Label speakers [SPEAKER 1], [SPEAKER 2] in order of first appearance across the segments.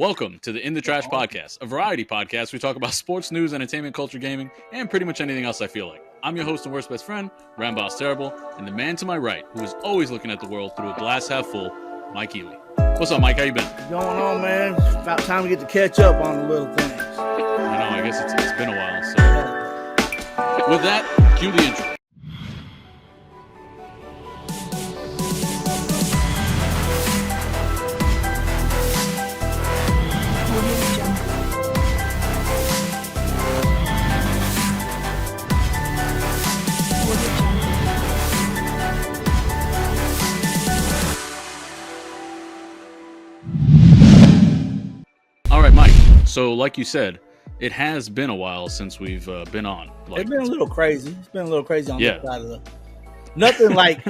[SPEAKER 1] Welcome to the Indatrashpodcast, a variety podcast. We talk about sports, news, entertainment, culture, gaming, and pretty much anything else I feel like. I'm your host and worst best friend, Ramboss the Terrible, and the man to my right, who is always looking at the world through a glass half full, MikeEhle. What's up, Mike? How you been?
[SPEAKER 2] What's going on, man? It's about time we get to catch up on the little things.
[SPEAKER 1] I guess it's been a while. So, with that, cue the intro. So, like you said, it has been a while since we've been on.
[SPEAKER 2] It's been a little crazy. It's been a little crazy on this side of the... Nothing like,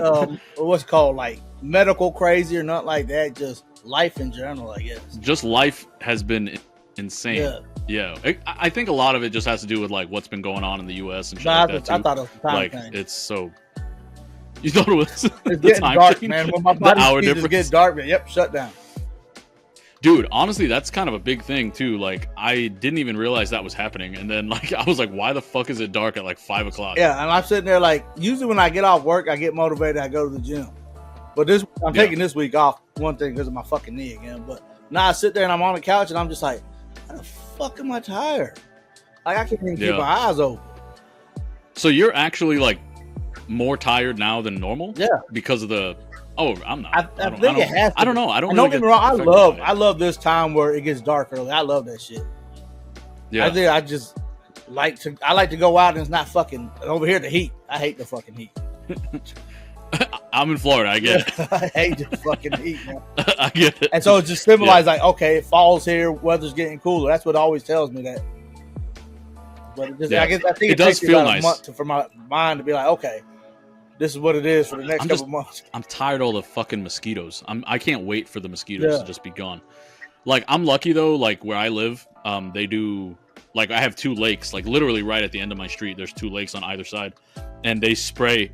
[SPEAKER 2] what's called, like, medical crazy or nothing like that. Just life in general, I guess.
[SPEAKER 1] Just life has been insane. Yeah. I think a lot of it just has to do with, like, what's been going on in the U.S. and shit like that, too. I thought it was a time thing. It's so... You thought it was
[SPEAKER 2] it's getting dark, man. When my body gets dark, man. Yep, shut down.
[SPEAKER 1] Dude, honestly, that's kind of a big thing, too. Like, I didn't even realize that was happening. And then, like, I was like, why the fuck is it dark at, like, 5 o'clock?
[SPEAKER 2] Yeah, and I'm sitting there, like, usually when I get off work, I get motivated, I go to the gym. But I'm taking this week off, one thing, because of my fucking knee again. But now I sit there and I'm on the couch and I'm just like, how the fuck am I tired? Like, I can't even keep my eyes open.
[SPEAKER 1] So you're actually, like, more tired now than normal?
[SPEAKER 2] Yeah.
[SPEAKER 1] Because of the... Oh, I'm not.
[SPEAKER 2] I think it has to.
[SPEAKER 1] I don't know. I don't
[SPEAKER 2] get me wrong. I love this time where it gets dark early. I love that shit. Yeah. I just like to go out and it's not fucking over here. The heat. I hate the fucking heat.
[SPEAKER 1] I'm in Florida. I get it.
[SPEAKER 2] I hate the fucking heat, man.
[SPEAKER 1] I get it.
[SPEAKER 2] And so it just symbolizes like, okay, fall's here, weather's getting cooler. That's what always tells me that. But I think it
[SPEAKER 1] does
[SPEAKER 2] takes
[SPEAKER 1] feel
[SPEAKER 2] about
[SPEAKER 1] nice
[SPEAKER 2] a month for my mind to be like, okay, this is what it is for the next couple months.
[SPEAKER 1] I'm tired of all the fucking mosquitoes. I can't wait for the mosquitoes to just be gone. Like, I'm lucky though, like where I live, they do, like, I have 2 lakes, like literally right at the end of my street. There's 2 lakes on either side, and they spray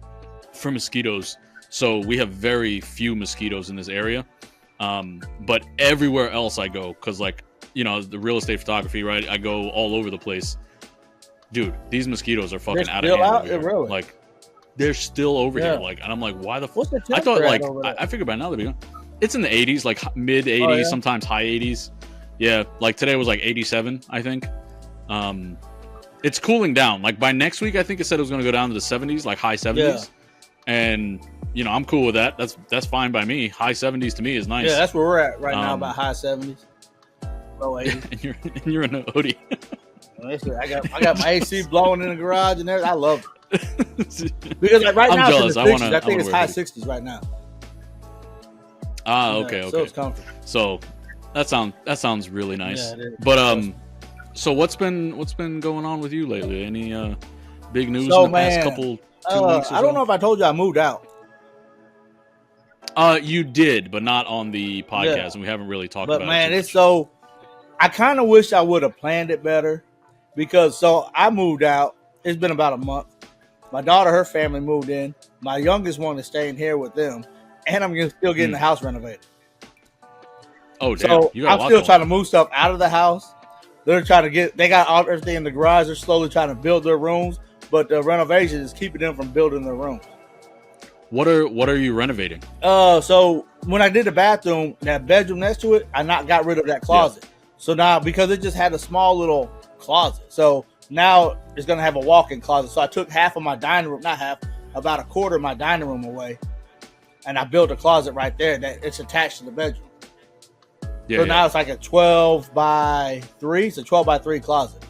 [SPEAKER 1] for mosquitoes. So we have very few mosquitoes in this area. But everywhere else I go, because, like, you know, the real estate photography, right? I go all over the place. Dude, these mosquitoes are fucking out of hand.
[SPEAKER 2] Really?
[SPEAKER 1] Like, they're still over here, like, and I'm like, why the fuck? I thought, like, I figured by now they'd be gone. It's in the 80s, like mid 80s, sometimes high 80s. Yeah, like today was like 87, I think. It's cooling down. Like by next week, I think it said it was going to go down to the 70s, like high 70s. Yeah. And you know, I'm cool with that. That's fine by me. High 70s to me is nice.
[SPEAKER 2] Yeah, that's where we're at right now, about high 70s, low 80s.
[SPEAKER 1] and you're in a hoodie.
[SPEAKER 2] I got my AC blowing in the garage and everything. I love it. Because like right now it's in the 60s. I think it's high 60s right now.
[SPEAKER 1] Okay.
[SPEAKER 2] So it's comfortable.
[SPEAKER 1] So that sounds really nice. Yeah, but so what's been going on with you lately? Any big news in the past couple 2 weeks?
[SPEAKER 2] I don't know if I told you I moved out.
[SPEAKER 1] You did, but not on the podcast, and we haven't really talked about it. But man,
[SPEAKER 2] it's so. I kind of wish I would have planned it better, because I moved out. It's been about a month. My daughter, her family moved in. My youngest one is staying here with them, and I'm still getting the house renovated.
[SPEAKER 1] Oh, damn!
[SPEAKER 2] So I'm still trying to move stuff out of the house. They're trying to they got everything in the garage. They're slowly trying to build their rooms, but the renovation is keeping them from building their rooms.
[SPEAKER 1] What are you renovating?
[SPEAKER 2] So when I did the bathroom, that bedroom next to it, I got rid of that closet. Yeah. So now, because it just had a small little closet, so now it's going to have a walk-in closet. So I took half of my dining room, not half, about a quarter of my dining room away, and I built a closet right there that it's attached to the bedroom. So now it's like a 12 by 3. It's a 12 by 3 closet.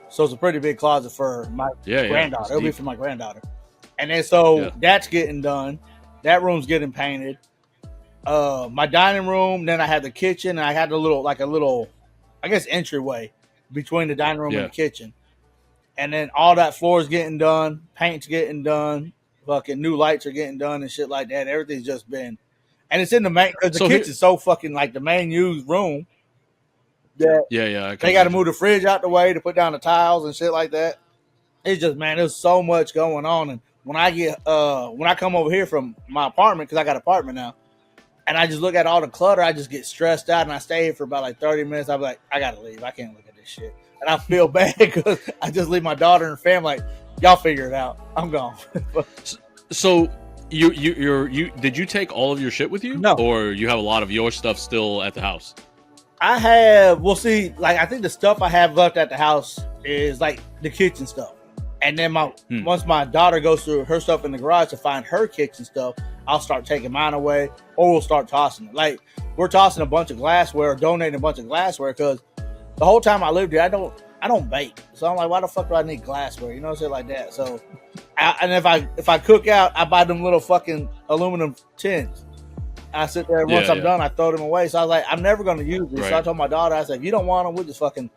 [SPEAKER 2] So it's a pretty big closet for my granddaughter. It'll be for my granddaughter. And then that's getting done. That room's getting painted. My dining room, then I had the kitchen, and I had a little, I guess, entryway between the dining room and the kitchen. And then all that floor is getting done, paint's getting done, fucking new lights are getting done and shit like that. Everything's just been, and it's in the main, because the kitchen's so fucking like the main used room that they got to move the fridge out the way to put down the tiles and shit like that. It's just, man, there's so much going on. And when I come over here from my apartment, because I got an apartment now, and I just look at all the clutter. I just get stressed out, and I stay here for about like 30 minutes. I'm like, I gotta leave. I can't look at this shit, and I feel bad because I just leave my daughter and family. Like, y'all figure it out. I'm gone.
[SPEAKER 1] So you did you take all of your shit with you?
[SPEAKER 2] No.
[SPEAKER 1] Or you have a lot of your stuff still at the house?
[SPEAKER 2] I have. We'll see. Like, I think the stuff I have left at the house is like the kitchen stuff, and then once my daughter goes through her stuff in the garage to find her kitchen stuff, I'll start taking mine away, or we'll start tossing it. Like, we're tossing a bunch of glassware, or donating a bunch of glassware, because the whole time I lived here, I don't bake, so I'm like, why the fuck do I need glassware? You know, shit like that. So, and if I cook out, I buy them little fucking aluminum tins. I sit there, once I'm done, I throw them away. So I was like, I'm never going to use these. Right. So I told my daughter, I said, if you don't want them, we'll just fucking,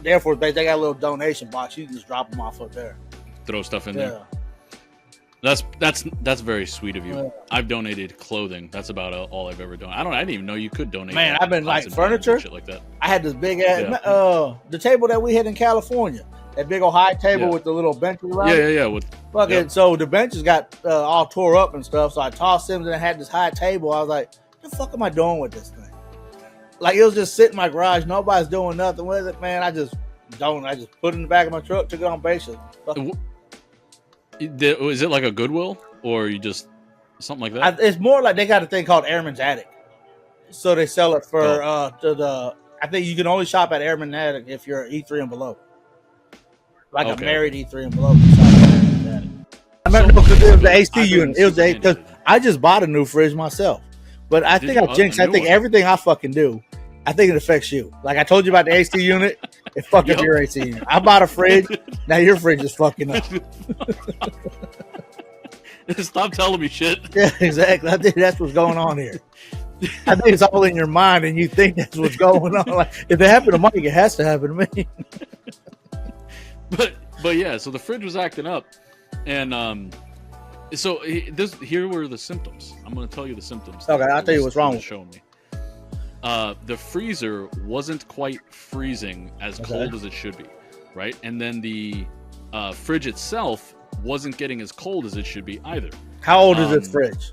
[SPEAKER 2] therefore, they got a little donation box. You can just drop them off up there.
[SPEAKER 1] Throw stuff in there. That's very sweet of you. Yeah. I've donated clothing. That's about all I've ever done. I didn't even know you could donate.
[SPEAKER 2] Man, I've been like furniture,
[SPEAKER 1] shit like that.
[SPEAKER 2] I had this big ass, the table that we had in California, that big old high table with the little benches around.
[SPEAKER 1] Yeah.
[SPEAKER 2] So the benches got all tore up and stuff. So I tossed them, and I had this high table. I was like, what the fuck am I doing with this thing? Like, it was just sitting in my garage. Nobody's doing nothing with it, man. I just put it in the back of my truck, took it on base.
[SPEAKER 1] Is it like a Goodwill, or you just something like that?
[SPEAKER 2] It's more like they got a thing called Airman's Attic. So they sell it for I think you can only shop at Airman's Attic if you're E3 and below. Like a married E3 and below. I remember because it was the AC unit. It was because I just bought a new fridge myself. But I think I jinxed. I think everything I fucking do, I think it affects you. Like I told you about the AC unit, it fucked up your AC unit. I bought a fridge, now your fridge is fucking up.
[SPEAKER 1] Stop telling me shit.
[SPEAKER 2] Yeah, exactly. I think that's what's going on here. I think it's all in your mind, and you think that's what's going on. Like, if it happened to Mike, it has to happen to me.
[SPEAKER 1] But yeah, so the fridge was acting up, and so here were the symptoms. I'm going to tell you the symptoms.
[SPEAKER 2] Okay, I'll tell you what's wrong.
[SPEAKER 1] Showing me. The freezer wasn't quite freezing as cold as it should be, right? And then the fridge itself wasn't getting as cold as it should be either.
[SPEAKER 2] How old is this fridge?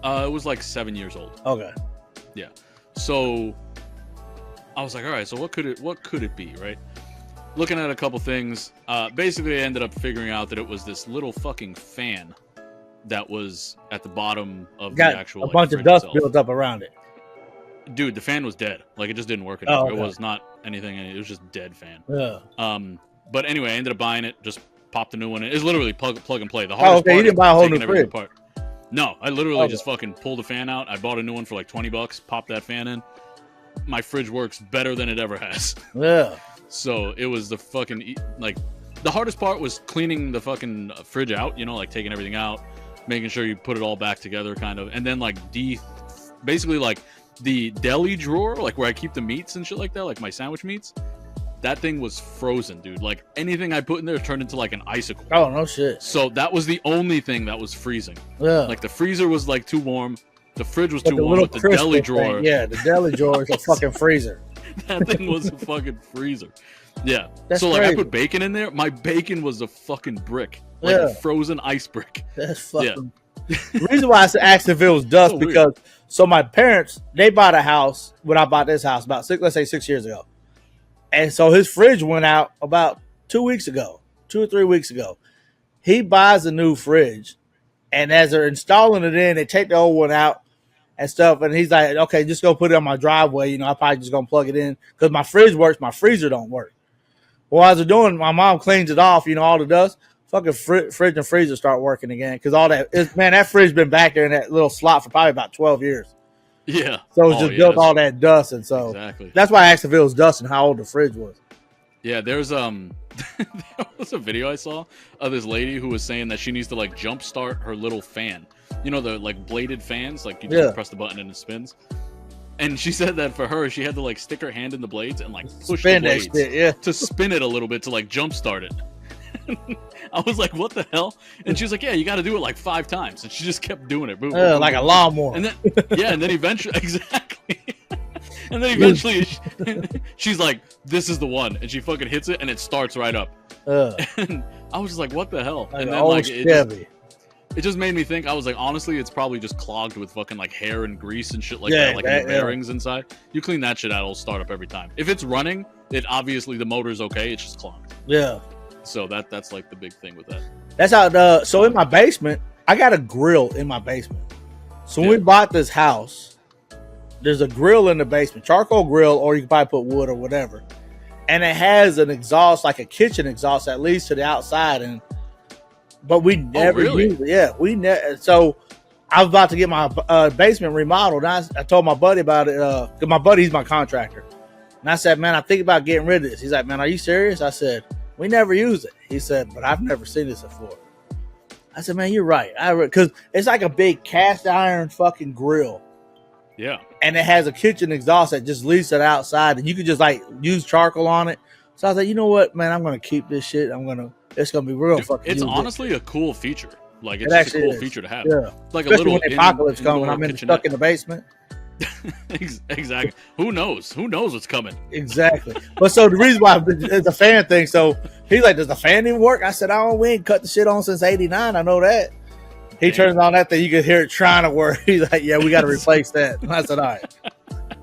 [SPEAKER 1] It was like 7 years old.
[SPEAKER 2] Okay.
[SPEAKER 1] Yeah. So I was like, all right, so what could it be, right? Looking at a couple things, basically I ended up figuring out that it was this little fucking fan that was at the bottom of the actual
[SPEAKER 2] a bunch of dust built up around it.
[SPEAKER 1] Dude, the fan was dead. Like, it just didn't work anymore. It was not anything. It was just dead fan.
[SPEAKER 2] Yeah.
[SPEAKER 1] But anyway, I ended up buying it. Just popped the new one in. It's literally plug and play. The hardest part
[SPEAKER 2] you didn't buy a whole new fridge?
[SPEAKER 1] Apart. No, I literally just fucking pulled the fan out. I bought a new one for like $20. Popped that fan in. My fridge works better than it ever has.
[SPEAKER 2] Yeah.
[SPEAKER 1] So it was the fucking like the hardest part was cleaning the fucking fridge out. You know, like taking everything out, making sure you put it all back together, kind of, and then like basically like the deli drawer, like where I keep the meats and shit like that, like my sandwich meats. That thing was frozen, dude. Like anything I put in there turned into like an icicle.
[SPEAKER 2] Oh, no shit.
[SPEAKER 1] So that was the only thing that was freezing.
[SPEAKER 2] Yeah.
[SPEAKER 1] Like the freezer was like too warm. The fridge was too warm. But the deli drawer.
[SPEAKER 2] Yeah, the deli drawer is a fucking freezer.
[SPEAKER 1] That thing was a fucking freezer. Yeah.
[SPEAKER 2] That's
[SPEAKER 1] so like
[SPEAKER 2] crazy.
[SPEAKER 1] I put bacon in there. My bacon was a fucking brick. Like a frozen ice brick.
[SPEAKER 2] That's fucking. The reason why I asked if it was dust because my parents, they bought a house when I bought this house about 6 years ago. And so his fridge went out about 2 or 3 weeks ago. He buys a new fridge, and as they're installing it in, they take the old one out and stuff. And he's like, okay, just go put it on my driveway. You know, I'm probably just going to plug it in because my fridge works. My freezer don't work. Well, as they're doing, my mom cleans it off, you know, all the dust. Fucking fridge and freezer start working again because all that that fridge been back there in that little slot for probably about 12 years.
[SPEAKER 1] Yeah.
[SPEAKER 2] So it's just built all that dust, and so that's why I asked if it was dust and how old the fridge was.
[SPEAKER 1] Yeah, there was a video I saw of this lady who was saying that she needs to like jump start her little fan. You know, the like bladed fans, like you just press the button and it spins. And she said that for her, she had to like stick her hand in the blades and like push the blades to spin it a little bit to like jump start it. I was like, what the hell? And she was like, yeah, you got to do it like 5 times. And she just kept doing it. Boom, boom,
[SPEAKER 2] like
[SPEAKER 1] boom.
[SPEAKER 2] A lawnmower.
[SPEAKER 1] And then eventually, exactly. And then eventually she's like, this is the one. And she fucking hits it and it starts right up. And I was just like, what the hell?
[SPEAKER 2] Like
[SPEAKER 1] and then like, it just made me think. I was like, honestly, it's probably just clogged with fucking like hair and grease and shit like that, like the bearings inside. You clean that shit out, it'll start up every time. If it's running, it obviously the motor's okay. It's just clogged.
[SPEAKER 2] Yeah.
[SPEAKER 1] So that's like the big thing with that.
[SPEAKER 2] That's how. So in my basement, I got a grill in my basement. So when we bought this house, there's a grill in the basement, charcoal grill, or you can probably put wood or whatever. And it has an exhaust, like a kitchen exhaust that leads to the outside. But we never used it. Yeah, we never. So I was about to get my basement remodeled. And I told my buddy about it. Cause my buddy, he's my contractor. And I said, man, I think about getting rid of this. He's like, man, are you serious? I said, we never use it. He said, but I've never seen this before. I said, man, you're right. Because it's like a big cast iron fucking grill.
[SPEAKER 1] Yeah.
[SPEAKER 2] And it has a kitchen exhaust that just leads to the outside. And you can just like use charcoal on it. So I was like, you know what, man, I'm going to keep this shit. It's going to be real fucking
[SPEAKER 1] It's honestly a cool feature. Like, it's
[SPEAKER 2] just
[SPEAKER 1] a cool feature to have.
[SPEAKER 2] Yeah.
[SPEAKER 1] It's like
[SPEAKER 2] especially
[SPEAKER 1] a little
[SPEAKER 2] when the apocalypse comes and I'm stuck in the basement.
[SPEAKER 1] Exactly. Who knows? Who knows what's coming?
[SPEAKER 2] Exactly. But so the reason why it's a fan thing. So he's like, does the fan even work? I said, we ain't cut the shit on since '89. I know that. He turns on that thing. You can hear it trying to work. He's like, yeah, we got to replace that. I said, all right.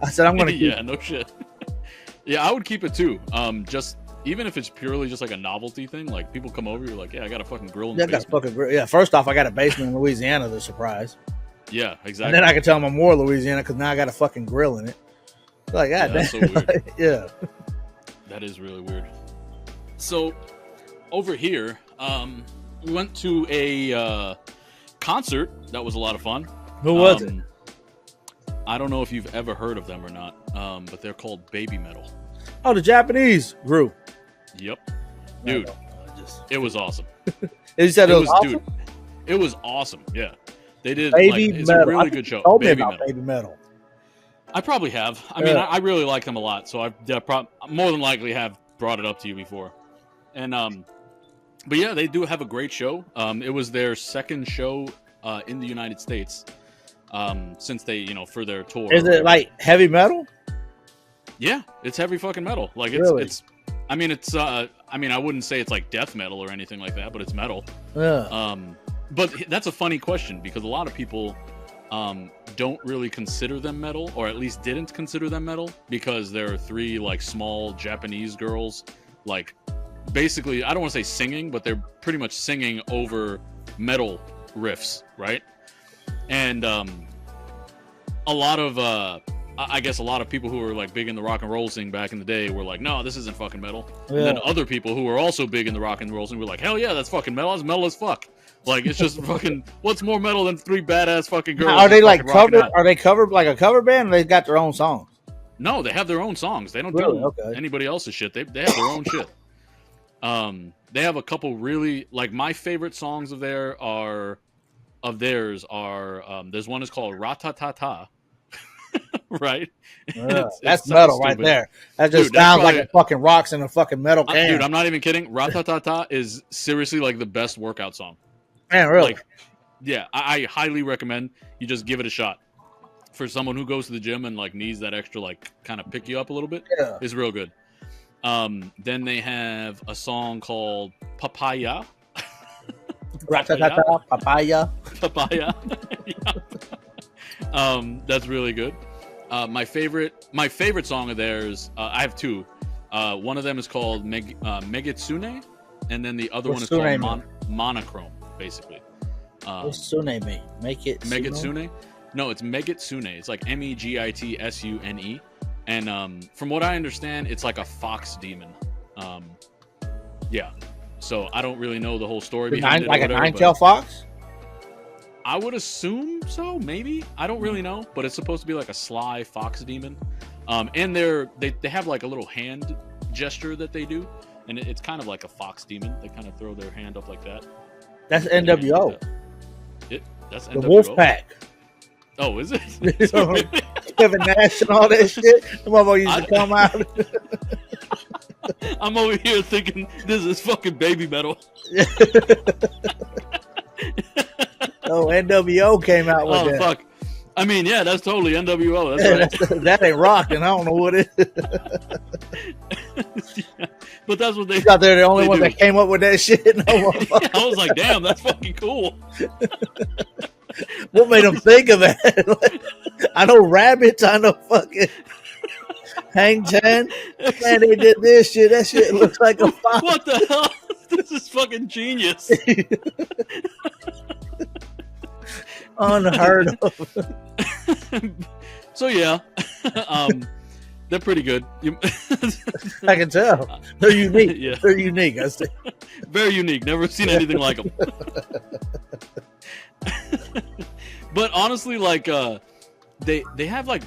[SPEAKER 2] I said, I'm going to keep
[SPEAKER 1] it. No shit. Yeah, I would keep it too. Just even if it's purely just like a novelty thing, like people come over, you're like, yeah, I got a fucking grill in the basement.
[SPEAKER 2] Got a fucking grill. Yeah, first off, I got a basement in Louisiana. The surprise.
[SPEAKER 1] Yeah, exactly.
[SPEAKER 2] And then I can tell them I'm more Louisiana because now I got a fucking grill in it. Like, God damn.
[SPEAKER 1] That's so weird.
[SPEAKER 2] Yeah.
[SPEAKER 1] That is really weird. So over here, we went to a concert that was a lot of fun.
[SPEAKER 2] Who was it?
[SPEAKER 1] I don't know if you've ever heard of them or not, but they're called Baby Metal.
[SPEAKER 2] Oh, the Japanese group.
[SPEAKER 1] Yep. Dude, it was awesome.
[SPEAKER 2] You said it was awesome?
[SPEAKER 1] Dude, it was awesome. Yeah. They did.
[SPEAKER 2] It's
[SPEAKER 1] a really good show.
[SPEAKER 2] Told me about Baby Metal.
[SPEAKER 1] I probably have. I mean, I really like them a lot, so I more than likely have brought it up to you before. And but yeah, they do have a great show. It was their second show in the United States since they, for their tour.
[SPEAKER 2] Is it like heavy metal?
[SPEAKER 1] Yeah, it's heavy fucking metal. Like it's I mean, I wouldn't say it's like death metal or anything like that, but it's metal.
[SPEAKER 2] Yeah.
[SPEAKER 1] But that's a funny question because a lot of people don't really consider them metal, or at least didn't consider them metal, because there are three like small Japanese girls, like basically, I don't want to say singing, but they're pretty much singing over metal riffs, right? And a lot of I guess a lot of people who were like big in the rock and roll scene back in the day were like, no, this isn't fucking metal. Yeah. And then other people who were also big in the rock and roll scene were like, hell yeah, that's fucking metal. That's metal as fuck. Like, it's just fucking, what's more metal than three badass fucking girls?
[SPEAKER 2] Are they like covered? Are they covered like a cover band, or they got their own songs?
[SPEAKER 1] No, they have their own songs. They don't do anybody else's shit. They have their own shit. They have a couple really, like, my favorite songs of theirs are there's one is called Ratatata. Right?
[SPEAKER 2] That's metal right there. That just sounds like a fucking rocks in a fucking metal can.
[SPEAKER 1] Dude, I'm not even kidding. Ratatata is seriously like the best workout song.
[SPEAKER 2] Man, really?
[SPEAKER 1] Like, yeah, I highly recommend you just give it a shot. For someone who goes to the gym and like needs that extra like kind of pick you up a little bit, it's real good. Then they have a song called Papaya.
[SPEAKER 2] Ratatata, papaya.
[SPEAKER 1] Papaya. That's really good. My favorite song of theirs, I have two. One of them is called Megitsune, and then the other one is called Monochrome, basically.
[SPEAKER 2] What's Sune mean?
[SPEAKER 1] Megitsune? No, it's Megitsune. It's like Megitsune. And from what I understand, it's like a fox demon. Yeah. So I don't really know the whole story behind it.
[SPEAKER 2] Like a nine-tailed fox?
[SPEAKER 1] I would assume so, maybe. I don't really know, but it's supposed to be like a sly fox demon. And they have like a little hand gesture that they do, and it's kind of like a fox demon. They kind of throw their hand up like that.
[SPEAKER 2] That's NWO.
[SPEAKER 1] That's
[SPEAKER 2] the NWO. Wolf Pack.
[SPEAKER 1] Oh, is it?
[SPEAKER 2] Kevin Nash and all that shit. The motherfucker used to come out.
[SPEAKER 1] I'm over here thinking this is fucking baby metal.
[SPEAKER 2] Oh, NWO came out with that.
[SPEAKER 1] Fuck. I mean, yeah, that's totally NWO. That's right.
[SPEAKER 2] That ain't rocking. I don't know what it is.
[SPEAKER 1] Yeah, but that's what they
[SPEAKER 2] thought they're the only one that came up with that shit. No,
[SPEAKER 1] yeah, I was like, damn, that's fucking cool.
[SPEAKER 2] What made them think of that? I know rabbits. I know fucking Hang Ten. Man, they did this shit. That shit looks like a fox.
[SPEAKER 1] What the hell? This is fucking genius.
[SPEAKER 2] Unheard of.
[SPEAKER 1] So yeah, they're pretty good.
[SPEAKER 2] I can tell. They're unique.
[SPEAKER 1] Yeah.
[SPEAKER 2] They're unique. I see.
[SPEAKER 1] Very unique. Never seen anything like them. But honestly, like they have like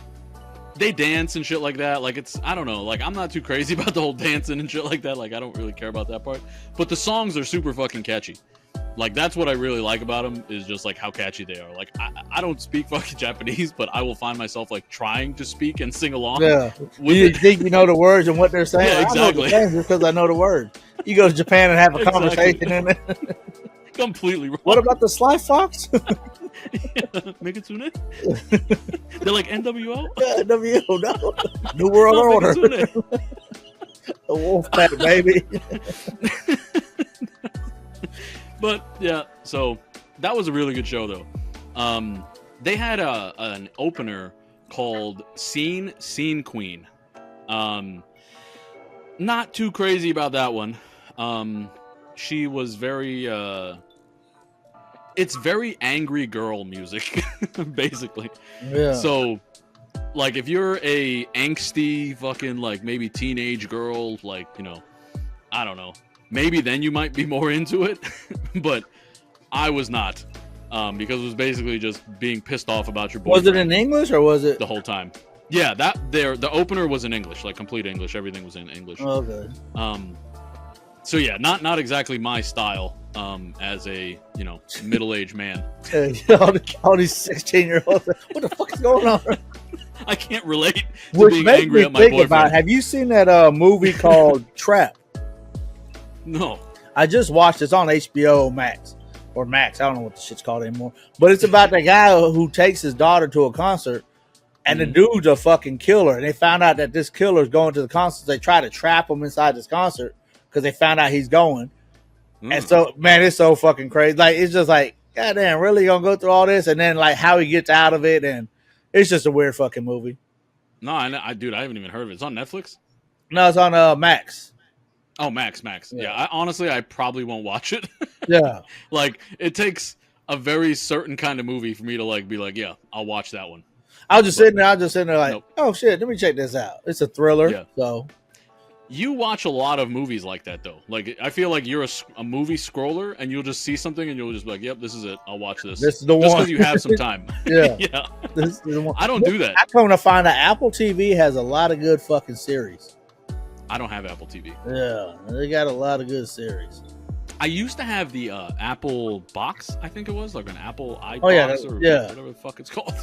[SPEAKER 1] they dance and shit like that. Like it's, I don't know. Like I'm not too crazy about the whole dancing and shit like that. Like I don't really care about that part. But the songs are super fucking catchy. Like that's what I really like about them is just like how catchy they are. Like I don't speak fucking Japanese, but I will find myself like trying to speak and sing along.
[SPEAKER 2] Yeah, you think you know the words and what they're saying?
[SPEAKER 1] Yeah, exactly.
[SPEAKER 2] I know the because I know the words. You go to Japan and have a conversation in it.
[SPEAKER 1] Completely wrong.
[SPEAKER 2] What about the Sly Fox?
[SPEAKER 1] Megitsune? They're like NWO?
[SPEAKER 2] Yeah, NWO, no. New World Order. The wolf pack, baby.
[SPEAKER 1] But yeah, so that was a really good show though. They had an opener called Scene Queen. Not too crazy about that one. She was very it's very angry girl music, basically.
[SPEAKER 2] Yeah.
[SPEAKER 1] So like if you're a angsty fucking like maybe teenage girl, like, you know, I don't know, maybe then you might be more into it. But I was not, because it was basically just being pissed off about your boyfriend.
[SPEAKER 2] Was it in English or was it
[SPEAKER 1] the whole time? Yeah, the opener was in English, like complete English. Everything was in English.
[SPEAKER 2] Okay.
[SPEAKER 1] So yeah, not exactly my style, as a, you know, middle-aged man.
[SPEAKER 2] All these 16-year-olds, what the fuck is going on?
[SPEAKER 1] I can't relate to being angry at my boyfriend.
[SPEAKER 2] Have you seen that movie called Trap?
[SPEAKER 1] No.
[SPEAKER 2] I just watched. It's on HBO Max or Max. I don't know what the shit's called anymore. But it's about the guy who takes his daughter to a concert, and the dude's a fucking killer. And they found out that this killer's going to the concert. They try to trap him inside this concert because they found out he's going. And so, man, it's so fucking crazy. Like, it's just like, goddamn, really gonna go through all this? And then, like, how he gets out of it. And it's just a weird fucking movie.
[SPEAKER 1] No, dude, I haven't even heard of it. It's on Netflix?
[SPEAKER 2] No, it's on Max.
[SPEAKER 1] Oh, Max. Yeah, honestly, I probably won't watch it.
[SPEAKER 2] Yeah.
[SPEAKER 1] Like, it takes a very certain kind of movie for me to, like, be like, yeah, I'll watch that one.
[SPEAKER 2] I was just sitting there like, Oh, shit, let me check this out. It's a thriller. Yeah. So.
[SPEAKER 1] You watch a lot of movies like that, though. Like, I feel like you're a movie scroller, and you'll just see something, and you'll just be like, yep, this is it. I'll watch this.
[SPEAKER 2] This is the one.
[SPEAKER 1] Just because you have some time.
[SPEAKER 2] Yeah.
[SPEAKER 1] Yeah.
[SPEAKER 2] This is the one.
[SPEAKER 1] I don't do that.
[SPEAKER 2] I'm coming to find out Apple TV has a lot of good fucking series.
[SPEAKER 1] I don't have Apple TV.
[SPEAKER 2] Yeah, they got a lot of good series.
[SPEAKER 1] I used to have the Apple box, I think it was, like an Apple iBox or whatever the fuck it's called.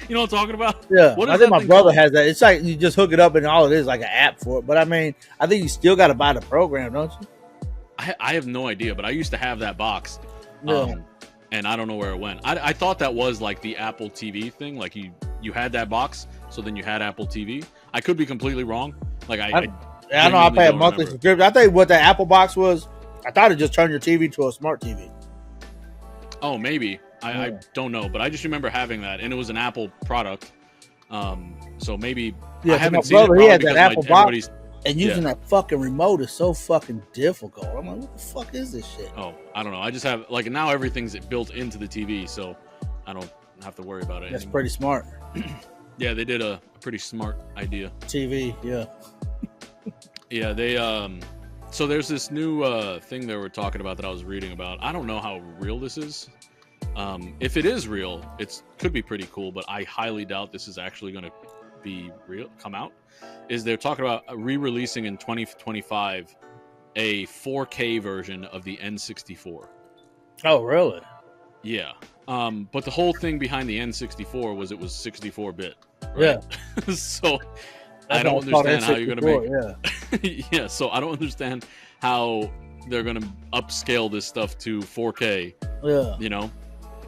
[SPEAKER 1] You know what I'm talking about?
[SPEAKER 2] Yeah, I think my brother has that. It's like you just hook it up and all it is like an app for it. But I mean, I think you still got to buy the program, don't you?
[SPEAKER 1] I have no idea, but I used to have that box.
[SPEAKER 2] Yeah.
[SPEAKER 1] And I don't know where it went. I thought that was like the Apple TV thing. Like you had that box, so then you had Apple TV. I could be completely wrong. Like I
[SPEAKER 2] know I pay a monthly subscription. I think what the Apple box was, I thought it just turned your TV to a smart TV.
[SPEAKER 1] Oh, maybe. I don't know, but I just remember having that, and it was an Apple product. So maybe I haven't seen it.
[SPEAKER 2] He had that Apple box, and using that fucking remote is so fucking difficult. I'm like, what the fuck is this shit?
[SPEAKER 1] Oh, I don't know. I just have like now everything's built into the TV, so I don't have to worry about it.
[SPEAKER 2] That's pretty smart.
[SPEAKER 1] Yeah, they did a pretty smart idea.
[SPEAKER 2] TV, yeah.
[SPEAKER 1] Yeah, they so there's this new thing they were talking about that I was reading about. I don't know how real this is. If it is real, it could be pretty cool, but I highly doubt this is actually going to be real, come out. Is they're talking about re-releasing in 2025 a 4K version of the N64.
[SPEAKER 2] Oh, really?
[SPEAKER 1] Yeah. But the whole thing behind the N64 was it was 64-bit. Right?
[SPEAKER 2] Yeah.
[SPEAKER 1] So I don't understand how you're going to make yeah, so I don't understand how they're going to upscale this stuff to 4K.
[SPEAKER 2] Yeah.
[SPEAKER 1] You know?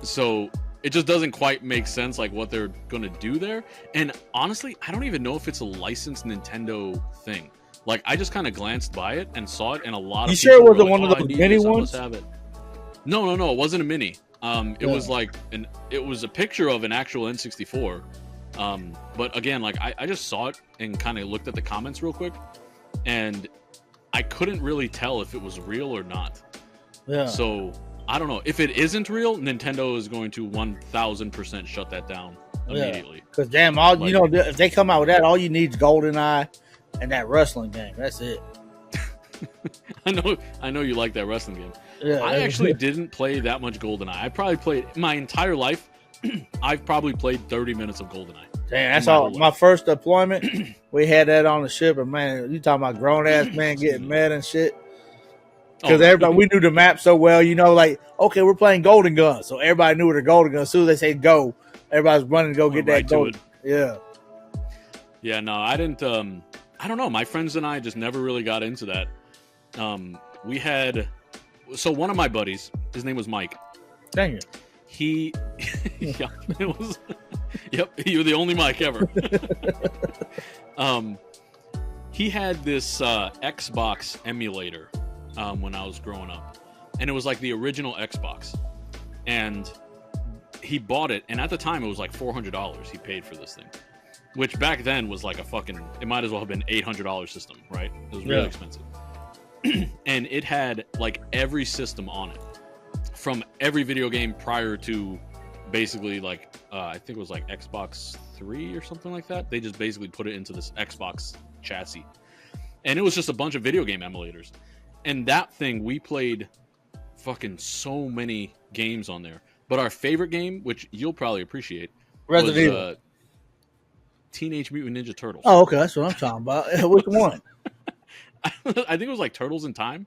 [SPEAKER 1] So it just doesn't quite make sense like what they're gonna do there. And honestly, I don't even know if it's a licensed Nintendo thing. Like I just kind of glanced by it and saw it, and a lot of
[SPEAKER 2] you
[SPEAKER 1] people
[SPEAKER 2] sure it wasn't
[SPEAKER 1] were like,
[SPEAKER 2] one of those mini ones?
[SPEAKER 1] Have it. No, it wasn't a mini. It was like it was a picture of an actual N64. But again, like I just saw it and kind of looked at the comments real quick, and I couldn't really tell if it was real or not.
[SPEAKER 2] Yeah.
[SPEAKER 1] So I don't know if it isn't real. Nintendo is going to 1000% shut that down immediately.
[SPEAKER 2] Because damn, if they come out with that, all you need is GoldenEye and that wrestling game. That's it.
[SPEAKER 1] I know you like that wrestling game.
[SPEAKER 2] Yeah,
[SPEAKER 1] I actually didn't play that much GoldenEye. I probably played my entire life. I've probably played 30 minutes of GoldenEye.
[SPEAKER 2] Damn, that's all. My first deployment, we had that on the ship, and man, you talking about grown ass man getting mad and shit. Because everybody, we knew the map so well, like, okay, we're playing Golden Gun, so everybody knew where the Golden Gun. As soon as they say go, everybody's running to go get that Golden. Yeah. Yeah,
[SPEAKER 1] no, I didn't. I don't know. My friends and I just never really got into that. We had, so one of my buddies, his name was Mike.
[SPEAKER 2] Dang it.
[SPEAKER 1] He, yeah, it was, yep, you were the only Mike ever. He had this Xbox emulator when I was growing up, and it was like the original Xbox, and he bought it, and at the time it was like $400 he paid for this thing, which back then was like it might as well have been $800 system, right? It was really expensive. And it had like every system on it from every video game prior to basically like I think it was like Xbox 3 or something like that. They just basically put it into this Xbox chassis, and it was just a bunch of video game emulators. And that thing, we played fucking so many games on there. But our favorite game, which you'll probably appreciate, was Teenage Mutant Ninja Turtles.
[SPEAKER 2] Oh, okay, that's what I'm talking about. Which one?
[SPEAKER 1] I think it was like Turtles in Time.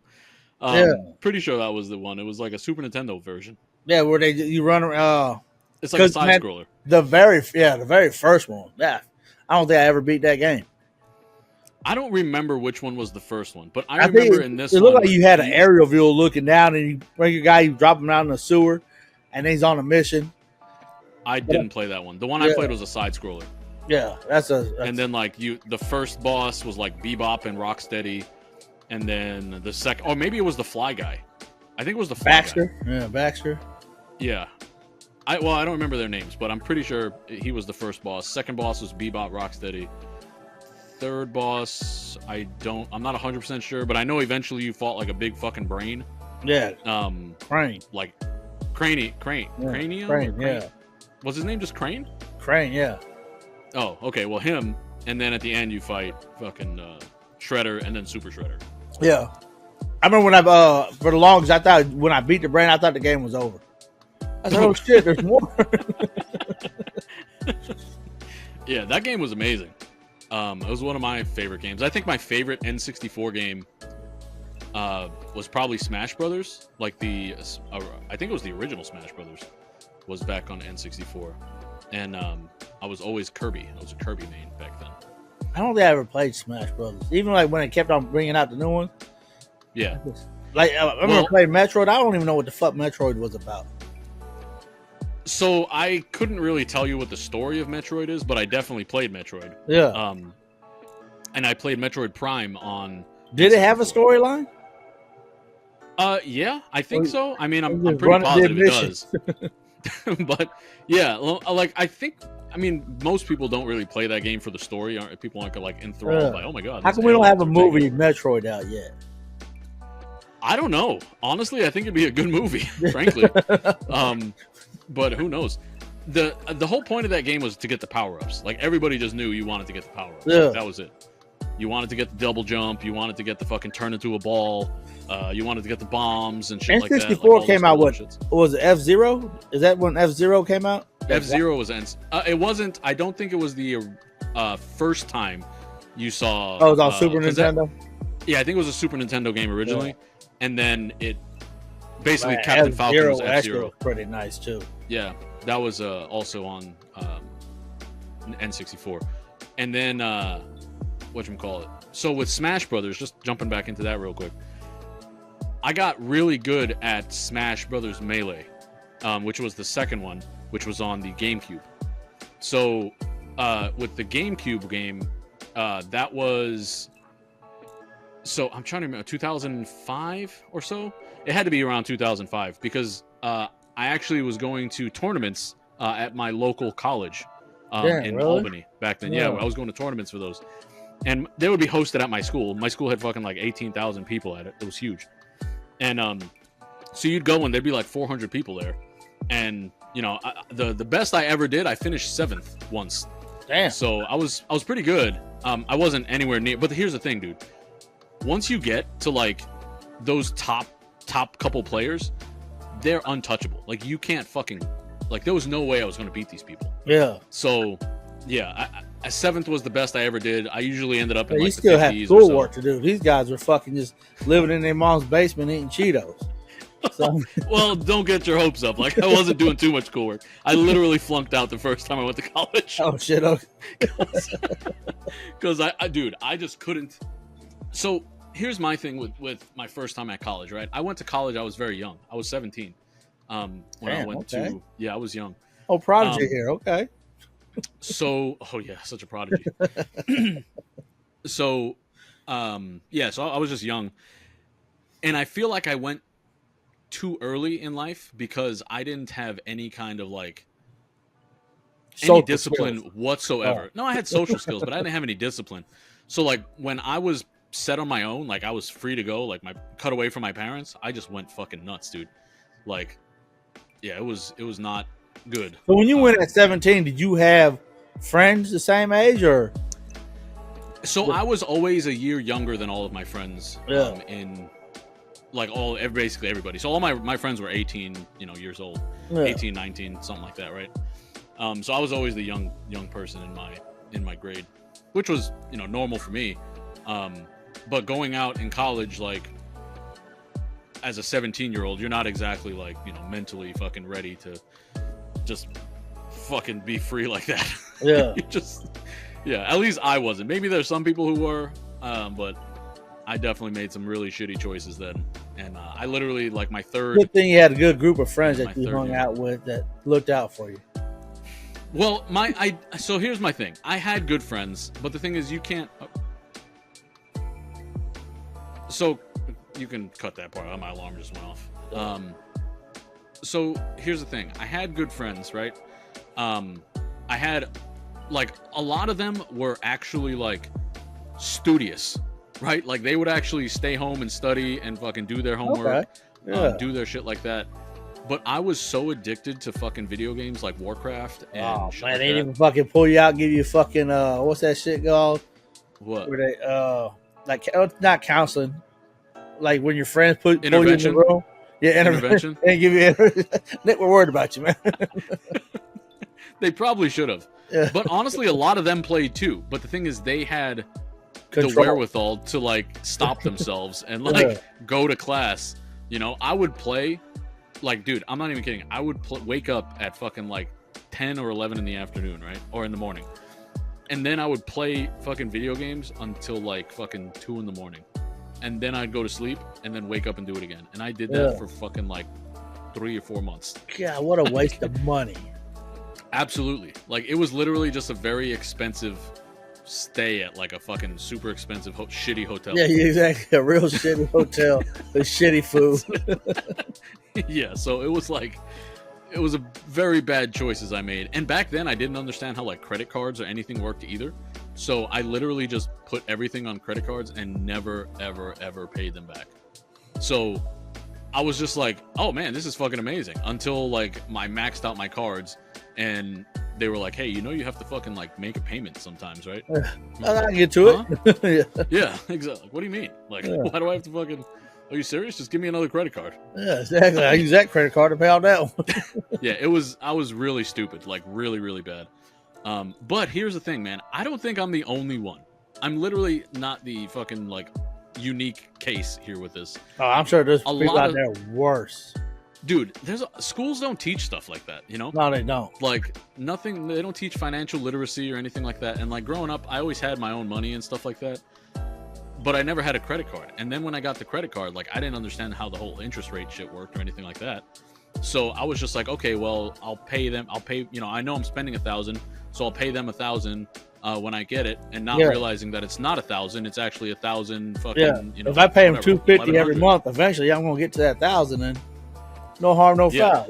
[SPEAKER 1] Pretty sure that was the one. It was like a Super Nintendo version.
[SPEAKER 2] Yeah, where you run around.
[SPEAKER 1] It's like a side scroller.
[SPEAKER 2] The very first one. Yeah, I don't think I ever beat that game.
[SPEAKER 1] I don't remember which one was the first one, but I remember in this one.
[SPEAKER 2] It looked like you had an aerial view looking down, and you bring a guy, you drop him out in the sewer, and he's on a mission.
[SPEAKER 1] I didn't play that one. The one I played was a side scroller.
[SPEAKER 2] Yeah,
[SPEAKER 1] and then like the first boss was like Bebop and Rocksteady, and then the second, or maybe it was the Fly Guy. I think it was the Fly
[SPEAKER 2] Baxter.
[SPEAKER 1] Guy.
[SPEAKER 2] Yeah, Baxter.
[SPEAKER 1] Yeah, I don't remember their names, but I'm pretty sure he was the first boss. Second boss was Bebop, Rocksteady. Third boss, I'm not 100% sure, but I know eventually you fought like a big fucking brain.
[SPEAKER 2] Yeah. Crane.
[SPEAKER 1] Like Cranium.
[SPEAKER 2] Crane, yeah.
[SPEAKER 1] Was his name just Crane?
[SPEAKER 2] Crane, yeah.
[SPEAKER 1] Oh, okay. Well, him, and then at the end you fight fucking Shredder and then Super Shredder.
[SPEAKER 2] Yeah. I remember when for the longest, I thought when I beat the brain, I thought the game was over. I thought, oh shit, there's more.
[SPEAKER 1] Yeah, that game was amazing. It was one of my favorite games. I think my favorite N64 game was probably Smash Brothers. Like I think it was the original Smash Brothers was back on N64. And I was always Kirby. I was a Kirby main back then.
[SPEAKER 2] I don't think I ever played Smash Brothers. Even like when it kept on bringing out the new one.
[SPEAKER 1] Yeah.
[SPEAKER 2] Like I remember playing Metroid. I don't even know what the fuck Metroid was about.
[SPEAKER 1] So I couldn't really tell you what the story of Metroid is, but I definitely played Metroid.
[SPEAKER 2] Yeah.
[SPEAKER 1] And I played Metroid Prime on.
[SPEAKER 2] Did it have a storyline?
[SPEAKER 1] Yeah, I think so. I mean, I'm pretty positive it does. But yeah, like I mean, most people don't really play that game for the story. People aren't like enthralled by, oh my god.
[SPEAKER 2] How come we don't have a movie Metroid out yet?
[SPEAKER 1] I don't know. Honestly, I think it'd be a good movie, frankly. But who knows? The whole point of that game was to get the power-ups. Like, everybody just knew you wanted to get the power-ups.
[SPEAKER 2] Yeah.
[SPEAKER 1] Like, that was it. You wanted to get the double jump. You wanted to get the fucking turn into a ball. You wanted to get the bombs and shit like that.
[SPEAKER 2] N64 like came out what was it, F-Zero? Is that when F-Zero came out?
[SPEAKER 1] F-Zero was it wasn't. I don't think it was the first time you saw.
[SPEAKER 2] Oh, it was on Super Nintendo.
[SPEAKER 1] Yeah, I think it was a Super Nintendo game originally, and then it basically Captain Falcon was F-Zero.
[SPEAKER 2] Pretty nice too.
[SPEAKER 1] Yeah, that was also on N64, and then whatchamacallit. So with Smash Brothers, just jumping back into that real quick, I got really good at Smash Brothers Melee, which was the second one, which was on the GameCube. So with the GameCube game, that was, so I'm trying to remember, 2005 or so. It had to be around 2005 because I actually was going to tournaments at my local college in Albany back then. Yeah, I was going to tournaments for those. And they would be hosted at my school. My school had fucking like 18,000 people at it. It was huge. And so you'd go and there'd be like 400 people there. And, you know, the best I ever did, I finished 7th once.
[SPEAKER 2] Damn.
[SPEAKER 1] So I was pretty good. I wasn't anywhere near. But here's the thing, dude. Once you get to like those top couple players, they're untouchable. Like you can't fucking, like there was no way I was going to beat these people.
[SPEAKER 2] Yeah.
[SPEAKER 1] So yeah, 7th was the best I ever did. I usually ended up in like
[SPEAKER 2] you still
[SPEAKER 1] the 50s
[SPEAKER 2] have schoolwork to do. These guys were fucking just living in their mom's basement eating Cheetos. So.
[SPEAKER 1] Well, don't get your hopes up. Like I wasn't doing too much schoolwork. I literally flunked out the first time I went to college.
[SPEAKER 2] Oh shit! Okay.
[SPEAKER 1] Because I just couldn't. So here's my thing with my first time at college. Right, I went to college. I was very young. I was 17 when I went to. Yeah, I was young.
[SPEAKER 2] Oh, prodigy here. Okay.
[SPEAKER 1] So, oh yeah, such a prodigy. So, yeah, so I was just young, and I feel like I went too early in life because I didn't have any kind of like any discipline whatsoever. No, I had social skills, but I didn't have any discipline. So like when I was set on my own, like I was free to go, like cut away from my parents, I just went fucking nuts, dude. Like, yeah, it was not good.
[SPEAKER 2] So when you went at 17, did you have friends the same age or?
[SPEAKER 1] So I was always a year younger than all of my friends. In like basically everybody. So all my friends were 18, years old, 18, 19, something like that, right? So I was always the young person in my grade, which was normal for me. But going out in college, like as a 17-year-old, you're not exactly like mentally fucking ready to just fucking be free like that.
[SPEAKER 2] Yeah.
[SPEAKER 1] At least I wasn't. Maybe there's some people who were, but I definitely made some really shitty choices then. And I literally, like my third...
[SPEAKER 2] Good thing you had a good group of friends that you hung out with that looked out for you.
[SPEAKER 1] Well, so here's my thing. I had good friends, but the thing is you can't... So you can cut that part. My alarm just went off. So here's the thing. I had good friends, right? I had, like, a lot of them were actually, like, studious, right? Like, they would actually stay home and study and fucking do their homework, do their shit like that. But I was so addicted to fucking video games like Warcraft and shit
[SPEAKER 2] man, they didn't even fucking pull you out and give you fucking, what's that shit called?
[SPEAKER 1] What?
[SPEAKER 2] Where they, like, not counseling. Like, when your friends pull you in the room. Yeah, intervention. And give you. Nick, we're worried about you, man.
[SPEAKER 1] They probably should have. Yeah. But honestly, a lot of them played too. But the thing is, they had the wherewithal to like stop themselves and like go to class. I would play. Like, dude, I'm not even kidding. I would wake up at fucking like 10 or 11 in the afternoon, right, or in the morning, and then I would play fucking video games until like fucking 2 in the morning. And then I'd go to sleep and then wake up and do it again. And I did that for fucking like 3 or 4 months.
[SPEAKER 2] God, what a waste of money.
[SPEAKER 1] Absolutely. Like, it was literally just a very expensive stay at like a fucking super expensive shitty hotel.
[SPEAKER 2] Yeah, exactly. A real shitty hotel with shitty food.
[SPEAKER 1] Yeah, so it was a very bad choices I made. And back then I didn't understand how like credit cards or anything worked either. So I literally just put everything on credit cards and never, ever, ever paid them back. So I was just like, oh man, this is fucking amazing. Until like I maxed out my cards and they were like, hey, you have to fucking like make a payment sometimes, right?
[SPEAKER 2] I'll get to it.
[SPEAKER 1] Yeah, exactly. What do you mean? Like, why do I have to fucking... Are you serious? Just give me another credit card.
[SPEAKER 2] Yeah, exactly. I use that credit card to pay out that one.
[SPEAKER 1] Yeah, I was really stupid. Like, really, really bad. But here's the thing, man. I don't think I'm the only one. I'm literally not the fucking, like, unique case here with this.
[SPEAKER 2] Oh, I'm sure there's people out there worse.
[SPEAKER 1] Dude, schools don't teach stuff like that,
[SPEAKER 2] No, they don't.
[SPEAKER 1] Like, nothing, they don't teach financial literacy or anything like that. And, like, growing up, I always had my own money and stuff like that. But I never had a credit card. And then when I got the credit card, like, I didn't understand how the whole interest rate shit worked or anything like that. So I was just like, okay, well, I'll pay them. I'll pay, I know I'm spending $1,000, so I'll pay them $1,000 when I get it, and not realizing that it's not $1,000, it's actually $1,000 fucking.
[SPEAKER 2] If I pay them $250 every month, eventually I'm gonna get to that $1,000, and no harm, no foul.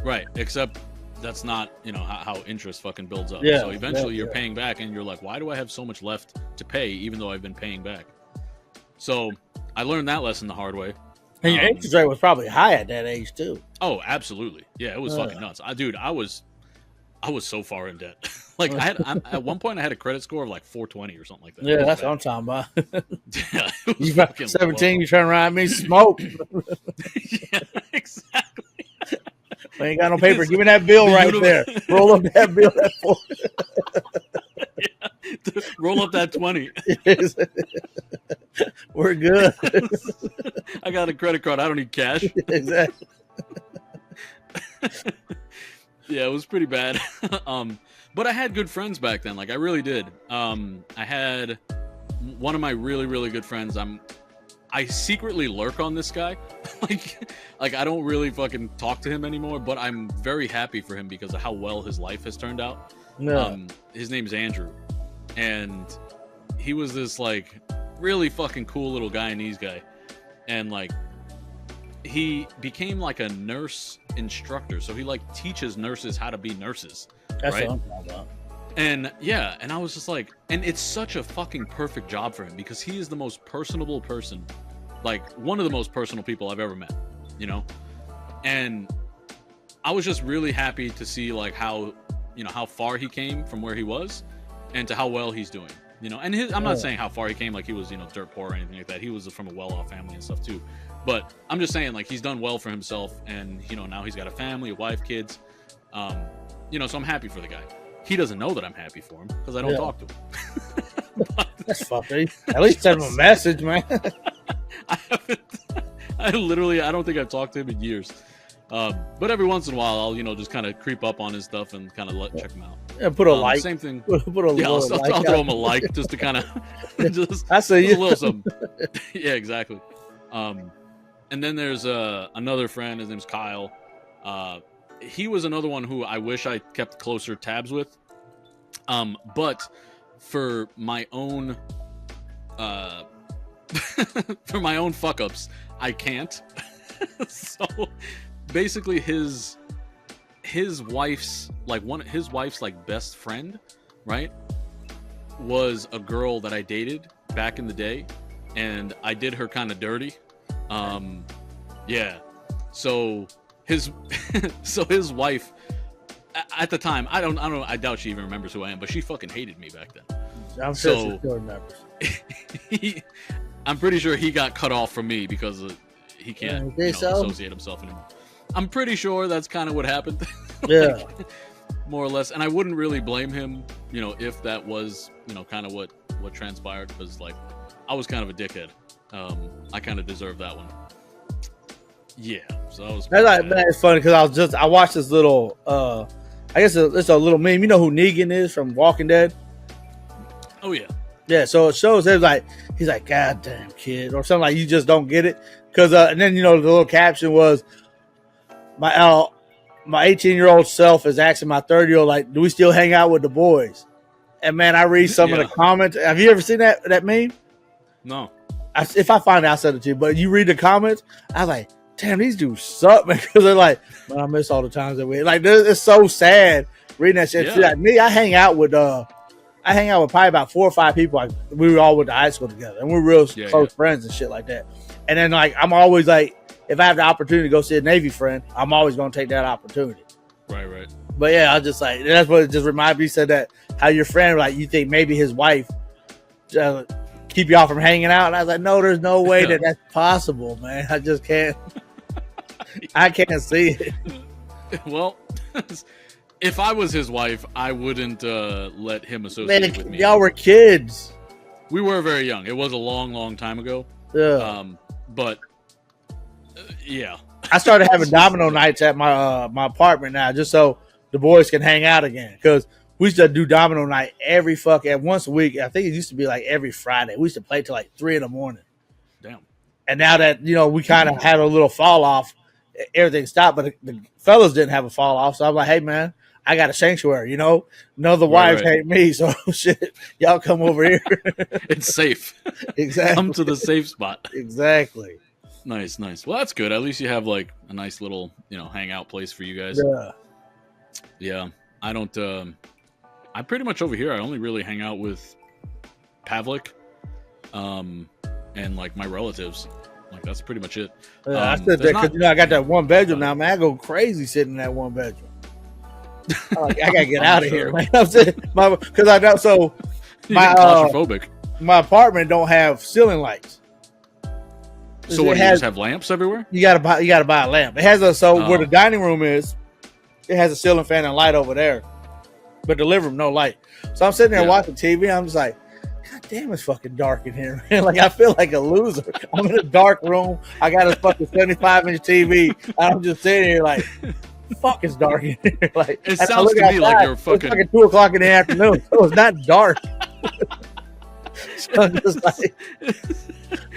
[SPEAKER 1] Right. Except that's not how interest fucking builds up. So eventually you're paying back, and you're like, why do I have so much left to pay, even though I've been paying back? So I learned that lesson the hard way.
[SPEAKER 2] And your interest rate was probably high at that age too.
[SPEAKER 1] Oh, absolutely. Yeah, it was fucking nuts. I was so far in debt. Like at one point I had a credit score of like 420 or something like that.
[SPEAKER 2] Yeah, that's what I'm talking about.
[SPEAKER 1] Yeah, it was
[SPEAKER 2] you got 17, you turn around me smoke.
[SPEAKER 1] Yeah, exactly.
[SPEAKER 2] I ain't got no paper. Give me that bill right there. Roll up that bill.
[SPEAKER 1] Yeah. Roll up that 20.
[SPEAKER 2] We're good.
[SPEAKER 1] I got a credit card. I don't need cash.
[SPEAKER 2] Exactly.
[SPEAKER 1] Yeah, it was pretty bad. But I had good friends back then. Like I really did. I had one of my really, really good friends. I secretly lurk on this guy. like I don't really fucking talk to him anymore, but I'm very happy for him because of how well his life has turned out.
[SPEAKER 2] Yeah.
[SPEAKER 1] His name's Andrew, and he was this like really fucking cool little Guyanese guy, and like he became like a nurse instructor, so he like teaches nurses how to be nurses.
[SPEAKER 2] That's
[SPEAKER 1] right?
[SPEAKER 2] what I'm talking about.
[SPEAKER 1] And yeah, and I was just like, and it's such a fucking perfect job for him because he is the most personable person, like one of the most personal people I've ever met, and I was just really happy to see like how far he came from where he was and to how well he's doing, and I'm not saying how far he came like he was dirt poor or anything like that. He was from a well-off family and stuff too, but I'm just saying like he's done well for himself, and now he's got a family, a wife, kids, so I'm happy for the guy. He doesn't know that I'm happy for him because I don't talk to him.
[SPEAKER 2] That's fucked. At least send him a message, man.
[SPEAKER 1] I haven't. I don't think I've talked to him in years. But every once in a while, I'll just kind of creep up on his stuff and kind of check him out.
[SPEAKER 2] Yeah, put a like.
[SPEAKER 1] Same thing.
[SPEAKER 2] Put a
[SPEAKER 1] I'll
[SPEAKER 2] like
[SPEAKER 1] throw him a like just to kind of just
[SPEAKER 2] I see you.
[SPEAKER 1] a little something. Yeah, exactly. And then there's another friend. His name's Kyle. He was another one who I wish I kept closer tabs with. But for my own fuck ups, I can't. So basically his wife's like best friend, right, was a girl that I dated back in the day, and I did her kind of dirty. Yeah. So his wife at the time, I don't know, I doubt she even remembers who I am, but she fucking hated me back then.
[SPEAKER 2] I'm sure she still remembers.
[SPEAKER 1] I'm pretty sure he got cut off from me because he can't associate himself anymore. I'm pretty sure that's kind of what happened.
[SPEAKER 2] Yeah.
[SPEAKER 1] More or less. And I wouldn't really blame him, if that was, kind of what transpired, because like I was kind of a dickhead. I kind of deserved that one. Yeah. So that was
[SPEAKER 2] it's funny because I watched this little I guess it's a little meme. You know who Negan is from Walking Dead?
[SPEAKER 1] Oh yeah.
[SPEAKER 2] Yeah, so it shows him like he's like, "God damn kid," or something like, "You just don't get it." Because and then the little caption was, "My 18-year-old self is asking my 30-year-old like, do we still hang out with the boys?" And man, I read some of the comments. Have you ever seen that meme?
[SPEAKER 1] No.
[SPEAKER 2] If I find it, I'll send it to you. But you read the comments, I was like, damn, these dudes suck, man. Because they're like, man, I miss all the times that we like. It's so sad reading that shit.
[SPEAKER 1] Yeah.
[SPEAKER 2] See, like me, I hang out with probably about 4 or 5 people. Like, we all went to high school together, and we're real close friends and shit like that. And then like I'm always like, if I have the opportunity to go see a Navy friend, I'm always gonna take that opportunity.
[SPEAKER 1] Right.
[SPEAKER 2] But yeah, I was just like, that's what it just reminded me. Said that how your friend, like, you think maybe his wife keep y'all from hanging out, and I was like, no, there's no way that's possible, man. I just can't. I can't see it.
[SPEAKER 1] Well, if I was his wife, I wouldn't let him associate with me.
[SPEAKER 2] Y'all were kids.
[SPEAKER 1] We were very young. It was a long, long time ago.
[SPEAKER 2] Yeah.
[SPEAKER 1] But yeah.
[SPEAKER 2] I started having domino nights at my apartment now, just so the boys can hang out again. Because we used to do domino night every once a week. I think it used to be like every Friday. We used to play till like 3 a.m.
[SPEAKER 1] Damn.
[SPEAKER 2] And now that we kind of had a little fall off, everything stopped, but the fellas didn't have a fall off. So I'm like, hey man, I got a sanctuary, you know. None of the wives hate me, so shit, y'all come over here.
[SPEAKER 1] It's safe.
[SPEAKER 2] Exactly.
[SPEAKER 1] Come to the safe spot.
[SPEAKER 2] Exactly.
[SPEAKER 1] Nice. Well, that's good. At least you have like a nice little, hangout place for you guys. Yeah. I don't. I'm pretty much over here. I only really hang out with Pavlik, and like my relatives. Like that's pretty much it.
[SPEAKER 2] I said that because I got that one bedroom now, man. I go crazy sitting in that one bedroom. I gotta get out of here, man. I'm saying because I know so my
[SPEAKER 1] claustrophobic.
[SPEAKER 2] My apartment don't have ceiling lights.
[SPEAKER 1] So what? You just have lamps everywhere?
[SPEAKER 2] You gotta buy a lamp. It has where the dining room is, it has a ceiling fan and light over there, but the living room no light. So I'm sitting there watching TV. I'm just like, God damn, it's fucking dark in here, man. Like I feel like a loser. I'm in a dark room. I got a fucking 75-inch TV. I'm just sitting here like, fuck, it's dark in here. Like
[SPEAKER 1] it sounds to me like you're fucking.
[SPEAKER 2] It's fucking 2:00 in the afternoon, so it's not dark. So I'm just like,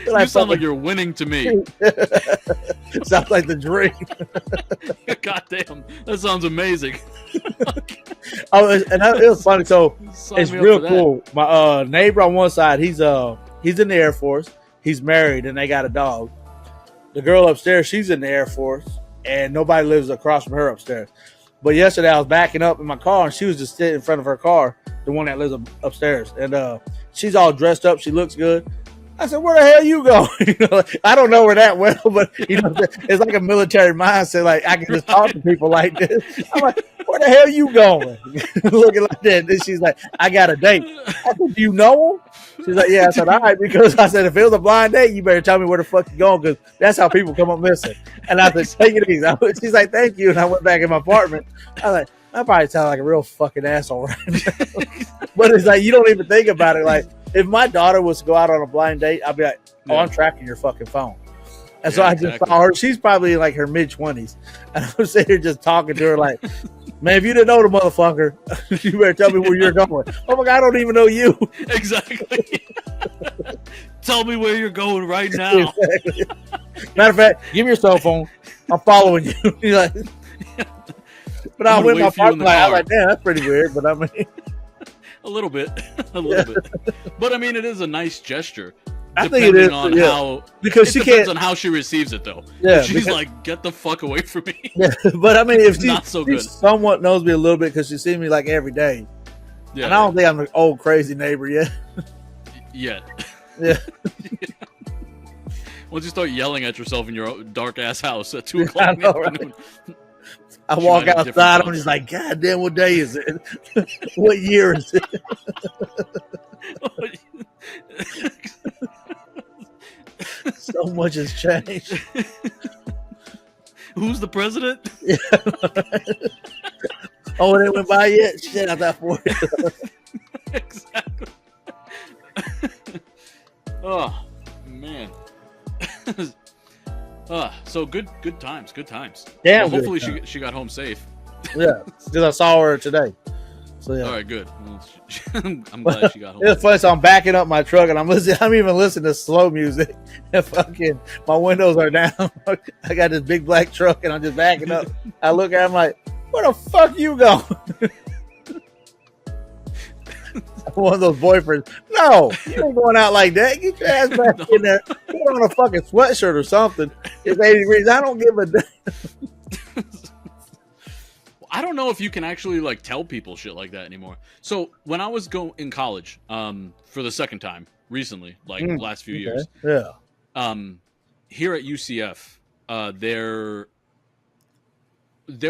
[SPEAKER 1] you sound like you're winning to me.
[SPEAKER 2] Sounds like the dream.
[SPEAKER 1] God damn, that sounds amazing.
[SPEAKER 2] It was funny. So it's real cool. My neighbor on one side, he's in the Air Force. He's married and they got a dog. The girl upstairs, she's in the Air Force, and nobody lives across from her upstairs. But yesterday I was backing up in my car and she was just sitting in front of her car, the one that lives upstairs, and she's all dressed up. She looks good. I said, where the hell you going? I don't know her that well, but it's like a military mindset. Like I can just talk to people like this. I'm like, where the hell you going? Looking like that. And she's like, I got a date. I said, do you know him? She's like, yeah. I said, all right, because I said, if it was a blind date, you better tell me where the fuck you going, because that's how people come up missing. And I said, take it easy. She's like, thank you. And I went back in my apartment. I was like, I probably sound like a real fucking asshole right now. But it's like, you don't even think about it. Like, if my daughter was to go out on a blind date, I'd be like, I'm tracking your fucking phone. And so I just saw her. She's probably in like her mid-20s. And I was sitting here just talking to her like, man, if you didn't know the motherfucker, you better tell me where you're going. Oh my God, I don't even know you.
[SPEAKER 1] Exactly. Tell me where you're going right now.
[SPEAKER 2] Exactly. Matter of fact, give me your cell phone. I'm following you. You're like, but I went in my parking lot. I was like, damn, that's pretty weird. But I mean,
[SPEAKER 1] a little bit. But I mean, it is a nice gesture.
[SPEAKER 2] I think it is
[SPEAKER 1] on how,
[SPEAKER 2] because she
[SPEAKER 1] depends
[SPEAKER 2] can't
[SPEAKER 1] on how she receives it, though.
[SPEAKER 2] Yeah,
[SPEAKER 1] she's like, "Get the fuck away from me."
[SPEAKER 2] Yeah, but I mean, if
[SPEAKER 1] she
[SPEAKER 2] somewhat knows me a little bit because she sees me like every day, and I don't think I'm an old crazy neighbor yet.
[SPEAKER 1] Yet.
[SPEAKER 2] Yeah.
[SPEAKER 1] Once you start yelling at yourself in your dark ass house at 2:00 in the afternoon.
[SPEAKER 2] Right? I walk outside. I'm just like, God damn, what day is it? What year is it? So much has changed.
[SPEAKER 1] Who's the president?
[SPEAKER 2] Yeah. Oh, it ain't went by yet? Shit, I thought for it.
[SPEAKER 1] Exactly. Oh, man. So good times.
[SPEAKER 2] Yeah.
[SPEAKER 1] Well, hopefully she got home safe.
[SPEAKER 2] Yeah, because I saw her today. So yeah.
[SPEAKER 1] All right, good. Well, I'm glad she got home.
[SPEAKER 2] It's funny. So I'm backing up my truck and I'm even listening to slow music. And fucking my windows are down. I got this big black truck and I'm just backing up. I look at him like, where the fuck you going? One of those boyfriends. No, you ain't going out like that. Get your ass back in there. Put on a fucking sweatshirt or something. It's 80 degrees. I don't give a damn.
[SPEAKER 1] I don't know if you can actually like tell people shit like that anymore. So when I was in college, for the second time recently, like last few years, here at UCF, there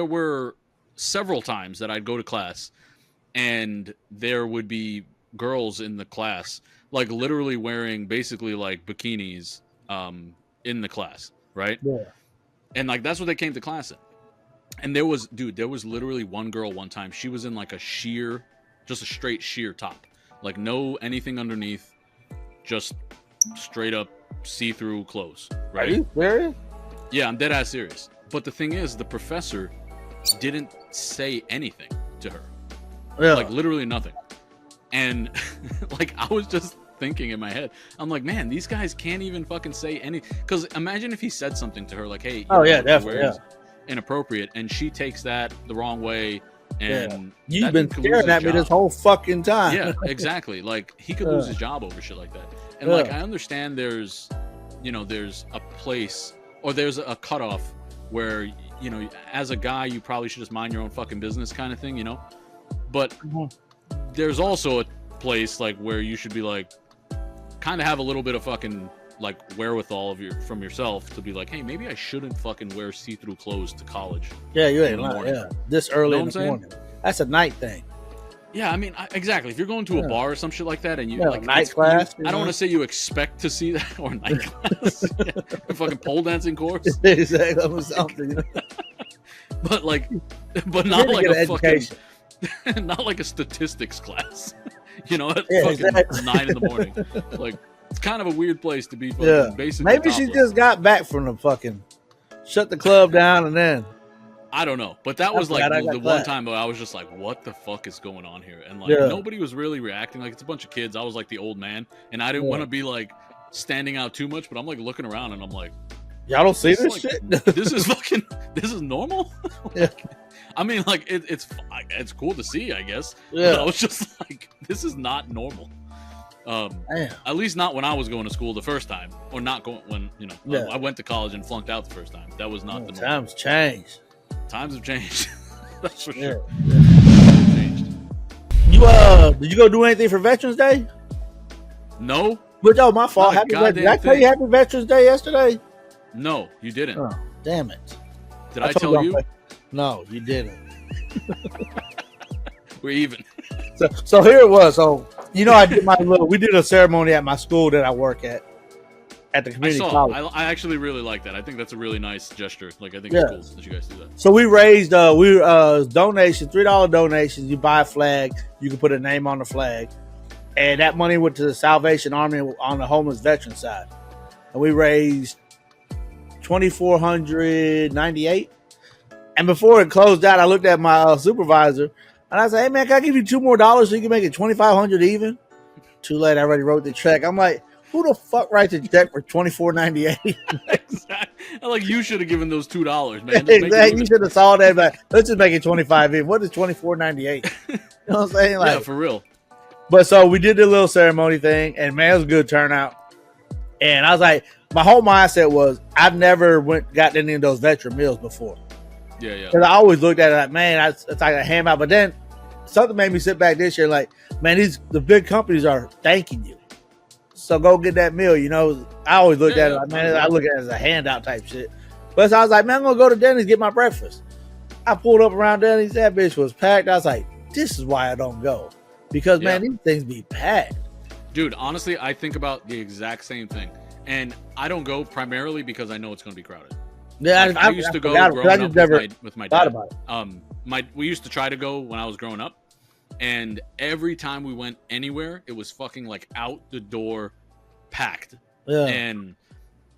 [SPEAKER 1] were several times that I'd go to class, and there would be girls in the class, like literally wearing basically like bikinis, in the class, right?
[SPEAKER 2] Yeah.
[SPEAKER 1] And like that's what they came to class in. And there was literally one girl one time. She was in like just a straight sheer top, like no anything underneath, just straight up see-through clothes. Right?
[SPEAKER 2] Are you serious?
[SPEAKER 1] Yeah, I'm dead ass serious. But the thing is, the professor didn't say anything to her.
[SPEAKER 2] Yeah.
[SPEAKER 1] Like literally nothing. And like I was just thinking in my head. I'm like, man, these guys can't even fucking say any. Because imagine if he said something to her like, hey,
[SPEAKER 2] definitely,
[SPEAKER 1] inappropriate, and she takes that the wrong way. And
[SPEAKER 2] you've been staring at me this whole fucking time.
[SPEAKER 1] Yeah, exactly. Like, he could lose his job over shit like that. And like, I understand there's a place, or there's a cutoff where, as a guy, you probably should just mind your own fucking business kind of thing, But there's also a place like where you should be like, kind of have a little bit of fucking like wherewithal from yourself to be like, hey, maybe I shouldn't fucking wear see-through clothes to college.
[SPEAKER 2] Yeah, you ain't lying. Yeah, this early in the morning. That's a night thing.
[SPEAKER 1] Yeah, I mean, exactly. If you're going to a bar or some shit like that, and you like
[SPEAKER 2] night class,
[SPEAKER 1] I don't want to say you expect to see that, or night class, a fucking pole dancing course.
[SPEAKER 2] Exactly, something.
[SPEAKER 1] But not like a fucking, not like a statistics class. At fucking 9 in the morning. Like, it's kind of a weird place to be. Basically,
[SPEAKER 2] maybe she just got back from the fucking shut the club down, and then.
[SPEAKER 1] I don't know, but that was like the one time that I was just like, what the fuck is going on here? And like, nobody was really reacting. Like, it's a bunch of kids. I was like the old man, and I didn't want to be like standing out too much, but I'm like looking around and I'm like,
[SPEAKER 2] y'all don't see this shit?
[SPEAKER 1] This is normal? I mean, like, it's cool to see, I guess.
[SPEAKER 2] Yeah.
[SPEAKER 1] But I was just like, this is not normal. At least not when I was going to school the first time, or not going when, I went to college and flunked out the first time. That was not the norm.
[SPEAKER 2] Times changed.
[SPEAKER 1] Times have changed. That's for sure.
[SPEAKER 2] Changed. Did you go do anything for Veterans Day?
[SPEAKER 1] No.
[SPEAKER 2] But my fault. Did I tell you Happy Veterans Day yesterday?
[SPEAKER 1] No, you didn't.
[SPEAKER 2] Oh, damn it.
[SPEAKER 1] Did I tell you?
[SPEAKER 2] No, you didn't.
[SPEAKER 1] We're even.
[SPEAKER 2] So here it was. So I did we did a ceremony at my school that I work at the community college.
[SPEAKER 1] I actually really like that. I think that's a really nice gesture. Like, I think it's cool that you guys do that.
[SPEAKER 2] So we raised donations, $3 donations. You buy a flag, you can put a name on the flag, and that money went to the Salvation Army on the homeless veteran side. And we raised $2,498. And before it closed out, I looked at my supervisor and I said, "Hey man, can I give you $2 more so you can make it $2,500 even?" Too late. I already wrote the check. I'm like, who the fuck writes a check for $2,498?
[SPEAKER 1] Exactly. Like, you should have given those $2, man.
[SPEAKER 2] Exactly. You should have saw that. But let's just make it $25 even. What is $2,498? You know what I'm saying? Like,
[SPEAKER 1] yeah, for real.
[SPEAKER 2] But so we did the little ceremony thing, and man, it was a good turnout. And I was like, my whole mindset was, I've never got any of those veteran meals before.
[SPEAKER 1] Yeah.
[SPEAKER 2] Because I always looked at it like, man, it's like a handout. But then something made me sit back this year, like, man, the big companies are thanking you. So go get that meal, I always looked at it like, man, I look at it as a handout type shit. But so I was like, man, I'm going to go to Denny's get my breakfast. I pulled up around Denny's. That bitch was packed. I was like, this is why I don't go. Because, man, these things be packed.
[SPEAKER 1] Dude, honestly, I think about the exact same thing. And I don't go primarily because I know it's going to be crowded.
[SPEAKER 2] Yeah,
[SPEAKER 1] like, I used to go growing up with my dad. About it. We used to try to go when I was growing up. And every time we went anywhere, it was fucking like out the door packed. Yeah. And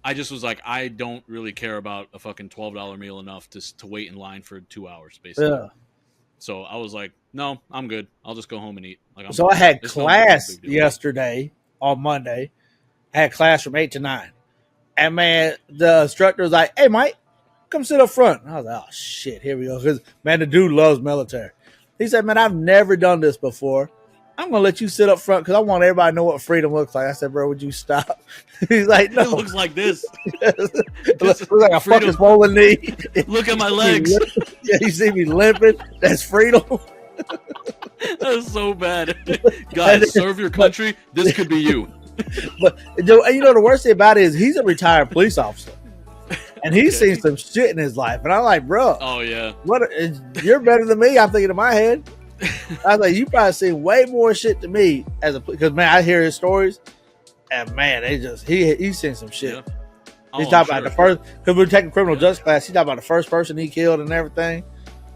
[SPEAKER 1] I just was like, I don't really care about a fucking $12 meal enough to wait in line for 2 hours, basically. Yeah. So I was like, no, I'm good. I'll just go home and eat. Like,
[SPEAKER 2] I had class yesterday on Monday. I had class from 8 to 9. And man, the instructor was like, "Hey, Mike, come sit up front." And I was like, "Oh shit, here we go." Because man, the dude loves military. He said, "Man, I've never done this before. I'm gonna let you sit up front because I want everybody to know what freedom looks like." I said, "Bro, would you stop?" He's like, "No,
[SPEAKER 1] it looks like this.
[SPEAKER 2] It looks like a fucking swollen knee.
[SPEAKER 1] Look at my legs.
[SPEAKER 2] Yeah, you see me limping. That's freedom."
[SPEAKER 1] That's so bad. Guys, serve your country. This could be you.
[SPEAKER 2] But the worst thing about it is he's a retired police officer, and he's seen some shit in his life. And I'm like, bro,
[SPEAKER 1] oh yeah,
[SPEAKER 2] you're better than me. I'm thinking in my head. I was like, you probably seen way more shit than me because man, I hear his stories, and man, he's seen some shit. Yeah. He's talking about the first, because we're taking criminal justice class. He's talking about the first person he killed and everything.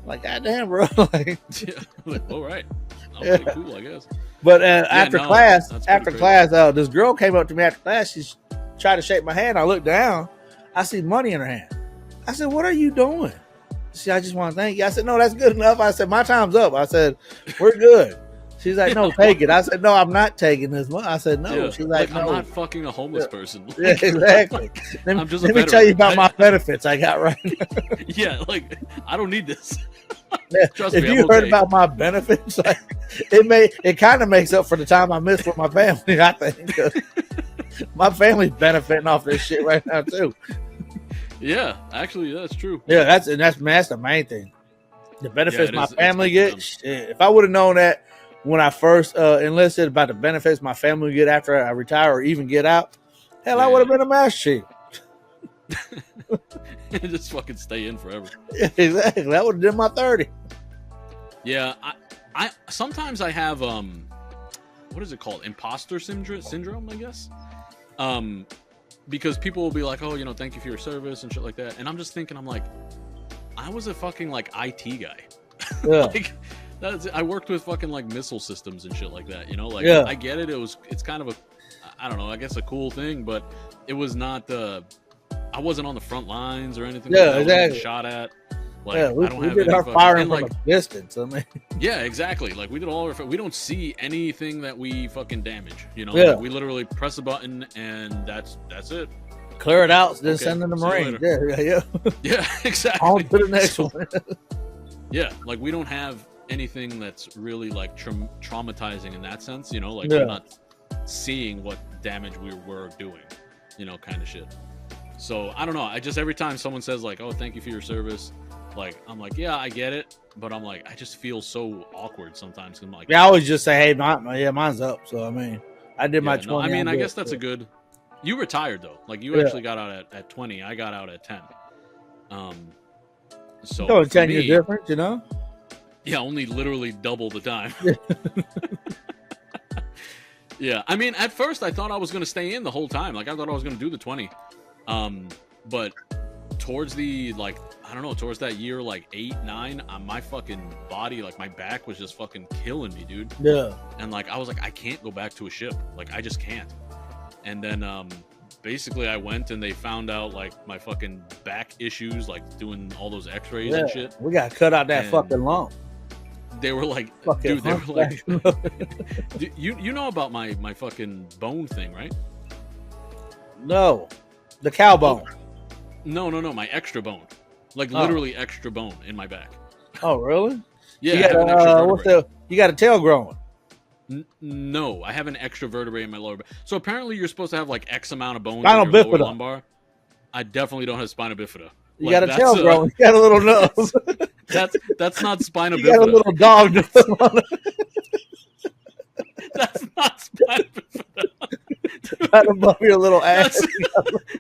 [SPEAKER 2] I'm like, goddamn, bro.
[SPEAKER 1] All right, pretty cool, I guess.
[SPEAKER 2] But after class, this girl came up to me after class. She tried to shake my hand. I looked down. I see money in her hand. I said, "What are you doing?" She said, "I just want to thank you." I said, "No, that's good enough." I said, "My time's up." I said, "We're good." She's like, no, take it. I said, no, I'm not taking this one. I said, no.
[SPEAKER 1] Yeah.
[SPEAKER 2] She's like, no.
[SPEAKER 1] I'm not fucking a homeless person.
[SPEAKER 2] Yeah, exactly.
[SPEAKER 1] I'm just
[SPEAKER 2] let me tell you about my benefits I got right now.
[SPEAKER 1] Yeah, like, I don't need this.
[SPEAKER 2] Yeah,
[SPEAKER 1] Trust
[SPEAKER 2] if
[SPEAKER 1] me,
[SPEAKER 2] you heard about my benefits, like, it kind of makes up for the time I missed with my family, I think. My family's benefiting off this shit right now, too.
[SPEAKER 1] Yeah, actually, that's true.
[SPEAKER 2] Yeah, that's the main thing. The benefits my family gets. If I would have known that when I first enlisted about the benefits my family would get after I retire or even get out, hell, I would have been a master chief.
[SPEAKER 1] Just fucking stay in forever.
[SPEAKER 2] Yeah, exactly. That would have done my 30.
[SPEAKER 1] Yeah, I sometimes I have what is it called? Imposter syndrome, I guess. Because people will be like, oh, thank you for your service and shit like that, and I'm just thinking, I'm like, I was a fucking like IT guy.
[SPEAKER 2] Yeah.
[SPEAKER 1] Like, I worked with fucking like missile systems and shit like that. Like,
[SPEAKER 2] yeah.
[SPEAKER 1] I get it. It's kind of I don't know, I guess a cool thing, but it was not I wasn't on the front lines or anything.
[SPEAKER 2] Yeah,
[SPEAKER 1] like that.
[SPEAKER 2] exactly.
[SPEAKER 1] I wasn't shot at. Like,
[SPEAKER 2] yeah, we did our firing from a distance. I mean,
[SPEAKER 1] yeah, exactly. Like, we did all our. We don't see anything that we fucking damage.
[SPEAKER 2] Yeah.
[SPEAKER 1] Like, we literally press a button and that's it.
[SPEAKER 2] Clear it out, then send in the Marines. Yeah.
[SPEAKER 1] Yeah, exactly.
[SPEAKER 2] On to the next one.
[SPEAKER 1] Yeah, like, we don't have anything that's really like traumatizing in that sense. Like,
[SPEAKER 2] yeah.
[SPEAKER 1] we're not seeing what damage we were doing. Kind of shit. So I don't know. I just, every time someone says like, "Oh, thank you for your service," like, I'm like, yeah, I get it, but I'm like, I just feel so awkward sometimes. I'm like,
[SPEAKER 2] yeah, I always just say, "Hey, mine's up." So I mean, I did my 20.
[SPEAKER 1] No, I mean, I guess that's a good. You retired though. Like, you actually got out at 20. I got out at 10. So
[SPEAKER 2] only 10 years difference,
[SPEAKER 1] Yeah, only literally double the time. Yeah, I mean, at first I thought I was going to stay in the whole time. Like, I thought I was going to do the 20. But towards the, like, I don't know, towards that year, like 8, 9, my fucking body, like, my back was just fucking killing me, dude.
[SPEAKER 2] Yeah.
[SPEAKER 1] And like, I was like, I can't go back to a ship. Like, I just can't. And then basically I went and they found out like my fucking back issues, like doing all those x-rays and shit.
[SPEAKER 2] We got to cut out that fucking lump.
[SPEAKER 1] They were like,
[SPEAKER 2] fucking
[SPEAKER 1] dude, they were like, you know about my fucking bone thing, right?
[SPEAKER 2] No, the cow bone.
[SPEAKER 1] No, my extra bone, like literally extra bone in my back.
[SPEAKER 2] Oh, really?
[SPEAKER 1] Yeah.
[SPEAKER 2] You got a tail growing?
[SPEAKER 1] No, I have an extra vertebrae in my lower back. So apparently you're supposed to have like X amount of bones
[SPEAKER 2] spinal
[SPEAKER 1] in your lower
[SPEAKER 2] bifida.
[SPEAKER 1] Lumbar. I definitely don't have spina bifida.
[SPEAKER 2] You got a tail growing. You got a little nose.
[SPEAKER 1] That's not spina bifida.
[SPEAKER 2] You got a little dog nose on it.
[SPEAKER 1] That's not spina bifida.
[SPEAKER 2] Right above your little ass.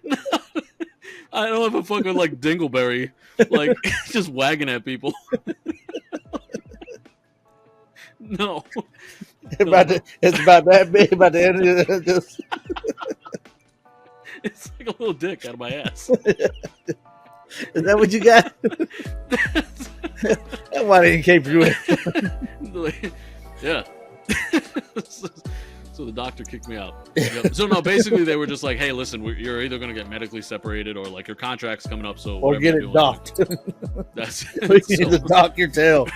[SPEAKER 1] No, I don't have a fucking like dingleberry, like just wagging at people. No.
[SPEAKER 2] It's about that big, about the end of it. Just...
[SPEAKER 1] It's like a little dick out of my ass.
[SPEAKER 2] Is that what you got? That's why they didn't keep you in.
[SPEAKER 1] Yeah. So the doctor kicked me out. Yep. So no, basically they were just like, hey, listen, you're either going to get medically separated or like your contract's coming up. So
[SPEAKER 2] or get it docked.
[SPEAKER 1] That's
[SPEAKER 2] we need to dock your tail.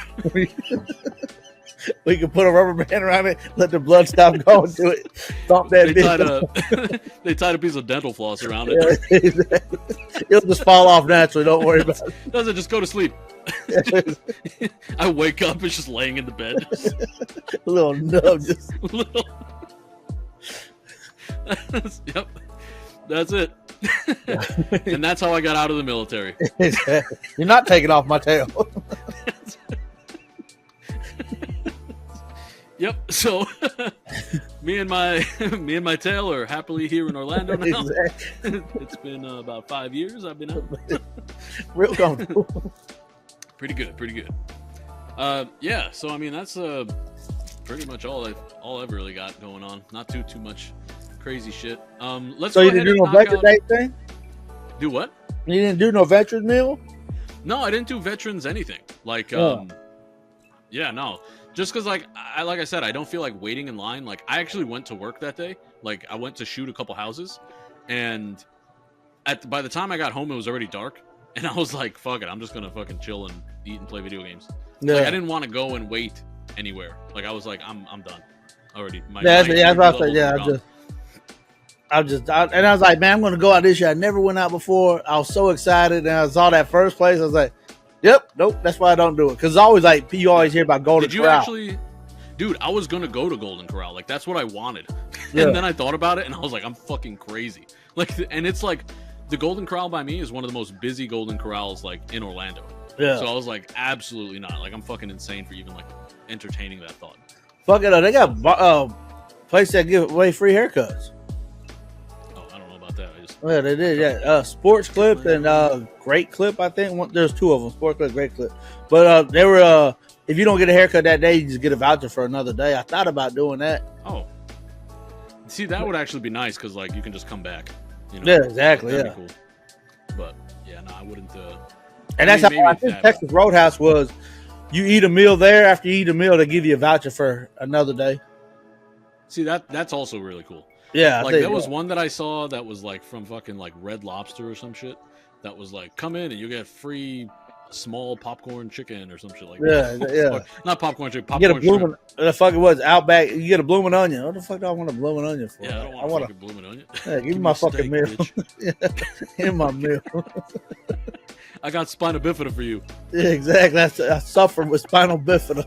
[SPEAKER 2] We can put a rubber band around it, let the blood stop going to it, thump that bitch.
[SPEAKER 1] They tied a piece of dental floss around it.
[SPEAKER 2] Yeah, exactly. It'll just fall off naturally. Don't worry about it.
[SPEAKER 1] Doesn't just go to sleep. I wake up, it's just laying in the bed.
[SPEAKER 2] A little nub, just
[SPEAKER 1] little. Yep, that's it. And that's how I got out of the military.
[SPEAKER 2] You're not taking off my tail.
[SPEAKER 1] Yep. So me and my tail are happily here in Orlando now. Exactly. It's been about 5 years I've been out.
[SPEAKER 2] Real comfortable.
[SPEAKER 1] Pretty good. Yeah. So I mean, that's pretty much all I've really got going on. Not too much crazy shit. Let's.
[SPEAKER 2] So you didn't do no Veterans Day thing?
[SPEAKER 1] Do what?
[SPEAKER 2] You didn't do no Veterans meal?
[SPEAKER 1] No, I didn't do veterans anything. Like, yeah, no. Just because, like I said, I don't feel like waiting in line. Like, I actually went to work that day. Like, I went to shoot a couple houses, and by the time I got home, it was already dark. And I was like, fuck it, I'm just gonna fucking chill and eat and play video games. Yeah. Like, I didn't want to go and wait anywhere. Like I was like, I'm done already.
[SPEAKER 2] That's what I said. Yeah, I was like, man, I'm going to go out this year. I never went out before. I was so excited, and I saw that first place. I was like, yep, nope, that's why I don't do it. Because it's always like you always hear about Golden Corral.
[SPEAKER 1] Actually? Dude, I was gonna go to Golden Corral. Like that's what I wanted, and then I thought about it, and I was like, I'm fucking crazy. Like, and it's like the Golden Corral by me is one of the most busy Golden Corrals like in Orlando. Yeah. So I was like, absolutely not. Like I'm fucking insane for even like entertaining that thought.
[SPEAKER 2] Fuck it, they got places that give away free haircuts.
[SPEAKER 1] Oh, I don't know about that.
[SPEAKER 2] Yeah, they did. Yeah, Sports Clip and Great Clip. I think there's two of them. Sports Clip, Great Clip. But they were. If you don't get a haircut that day, you just get a voucher for another day. I thought about doing that.
[SPEAKER 1] Oh, see, that would actually be nice because like you can just come back. You know?
[SPEAKER 2] Yeah, exactly.
[SPEAKER 1] That'd be cool. But yeah, no, I wouldn't.
[SPEAKER 2] And that's how I think Texas Roadhouse was. You eat a meal there. After you eat a meal, they give you a voucher for another day.
[SPEAKER 1] See, that's also really cool.
[SPEAKER 2] Yeah,
[SPEAKER 1] like there was one that I saw that was like from fucking like Red Lobster or some shit. That was like, come in and you get free small popcorn chicken or some shit like that.
[SPEAKER 2] Yeah.
[SPEAKER 1] Not popcorn chicken. Popcorn
[SPEAKER 2] you get a blooming, the fuck it was Outback. You get a blooming onion. What the fuck do I want a blooming onion for?
[SPEAKER 1] Yeah, I want a blooming onion.
[SPEAKER 2] Yeah, give me my fucking meal. Give me my meal.
[SPEAKER 1] I got spina bifida for you.
[SPEAKER 2] Yeah, exactly. I suffer with spinal bifida.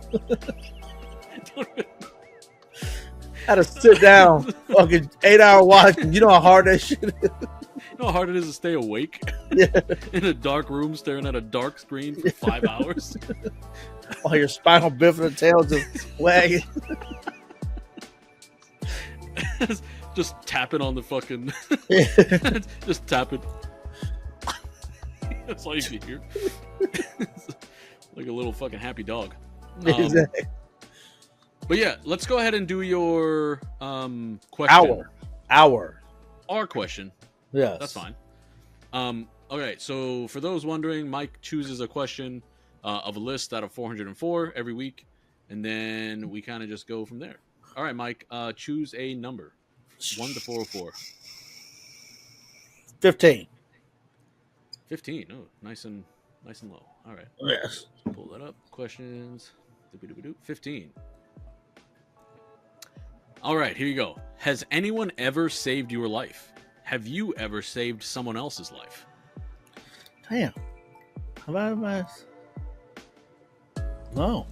[SPEAKER 2] I had to sit down, fucking 8-hour watch. You know how hard that shit is.
[SPEAKER 1] You know how hard it is to stay awake?
[SPEAKER 2] Yeah.
[SPEAKER 1] In a dark room staring at a dark screen for 5 hours?
[SPEAKER 2] While your spinal bifida tail just wagging.
[SPEAKER 1] Just tapping on the fucking... Just tapping. That's all you can hear. Like a little fucking happy dog.
[SPEAKER 2] Exactly.
[SPEAKER 1] But yeah, let's go ahead and do your question.
[SPEAKER 2] Our
[SPEAKER 1] question.
[SPEAKER 2] Yes.
[SPEAKER 1] That's fine. Okay, so for those wondering, Mike chooses a question of a list out of 404 every week, and then we kind of just go from there. All right, Mike, choose a number. 1 to 404.
[SPEAKER 2] 15.
[SPEAKER 1] 15. Oh, nice and low. All right.
[SPEAKER 2] Yes.
[SPEAKER 1] Pull that up. Questions. 15. All right, here you go. Has anyone ever saved your life? Have you ever saved someone else's life?
[SPEAKER 2] Damn. Have I ever? No.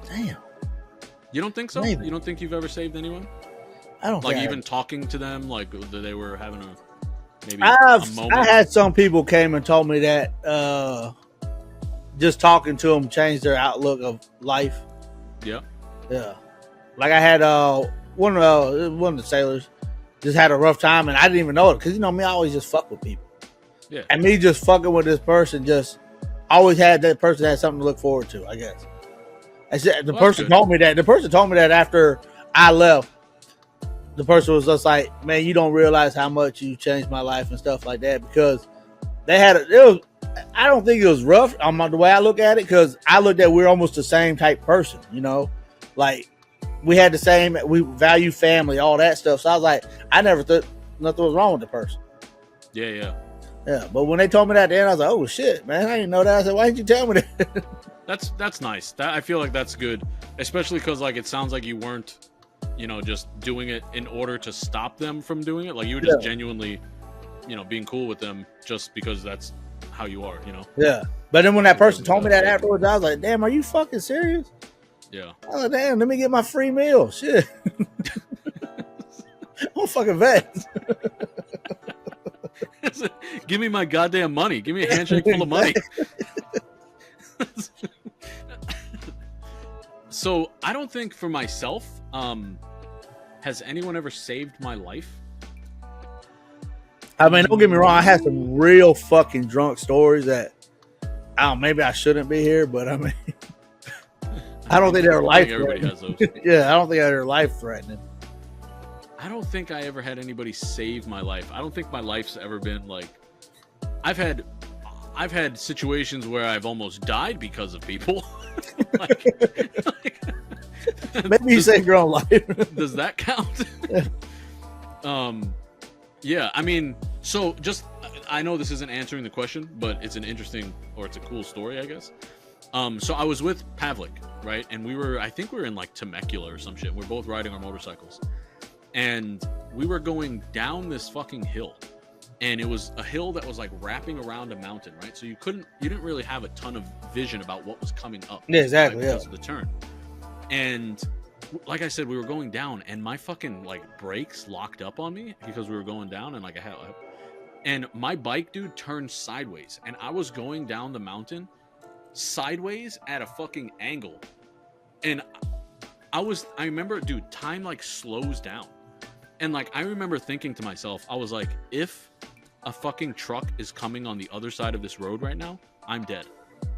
[SPEAKER 2] Damn.
[SPEAKER 1] You don't think so?
[SPEAKER 2] Maybe.
[SPEAKER 1] You don't think you've ever saved anyone?
[SPEAKER 2] I don't.
[SPEAKER 1] Like even talking to them, like they were having a maybe
[SPEAKER 2] a
[SPEAKER 1] moment.
[SPEAKER 2] I had some people came and told me that just talking to them changed their outlook of life.
[SPEAKER 1] Yeah.
[SPEAKER 2] Yeah. Like I had one of the sailors just had a rough time, and I didn't even know it because you know me, I always just fuck with people.
[SPEAKER 1] Yeah.
[SPEAKER 2] And me just fucking with this person just always had that person had something to look forward to, I guess. The person told me that. The person told me that after I left. The person was just like, man, you don't realize how much you changed my life and stuff like that, because they had I don't think it was rough the way I look at it, because I looked at we're almost the same type person, you know, like we had the same, we value family, all that stuff. So I was like, I never thought nothing was wrong with the person.
[SPEAKER 1] Yeah.
[SPEAKER 2] But when they told me that then, I was like, oh shit, man, I didn't know that. I said, why didn't you tell me that?
[SPEAKER 1] That's nice. I feel like that's good, especially because like it sounds like you weren't, you know, just doing it in order to stop them from doing it. Like you were just genuinely, you know, being cool with them just because that's how you are, you know? Yeah.
[SPEAKER 2] But then when that person told me that afterwards, I was like, damn, are you fucking serious?
[SPEAKER 1] Yeah.
[SPEAKER 2] I was like, damn, let me get my free meal. Shit. I'm fucking vet.
[SPEAKER 1] Give me my goddamn money. Give me a handshake full of money. So I don't think for myself, has anyone ever saved my life?
[SPEAKER 2] I mean, don't get me wrong. I had some real fucking drunk stories that, maybe I shouldn't be here, but I mean, I don't think they're life threatening. Everybody has those. Yeah, I don't think they're life threatening.
[SPEAKER 1] I don't think I ever had anybody save my life. I don't think my life's ever been like, I've had situations where I've almost died because of people.
[SPEAKER 2] Maybe you saved your own life.
[SPEAKER 1] Does that count? Yeah, I mean, so just, I know this isn't answering the question, but it's an interesting, or it's a cool story, I guess. So I was with Pavlik, right? And I think we were in like Temecula or some shit. We're both riding our motorcycles. And we were going down this fucking hill. And it was a hill that was like wrapping around a mountain, right? So you didn't really have a ton of vision about what was coming up.
[SPEAKER 2] Yeah, exactly.
[SPEAKER 1] Right, because of the turn. And like I said, we were going down and my fucking like brakes locked up on me because we were going down and like and my bike, dude, turned sideways. And I was going down the mountain sideways at a fucking angle. And I remember, dude, time like slows down. And like, I remember thinking to myself, I was like, if a fucking truck is coming on the other side of this road right now, I'm dead.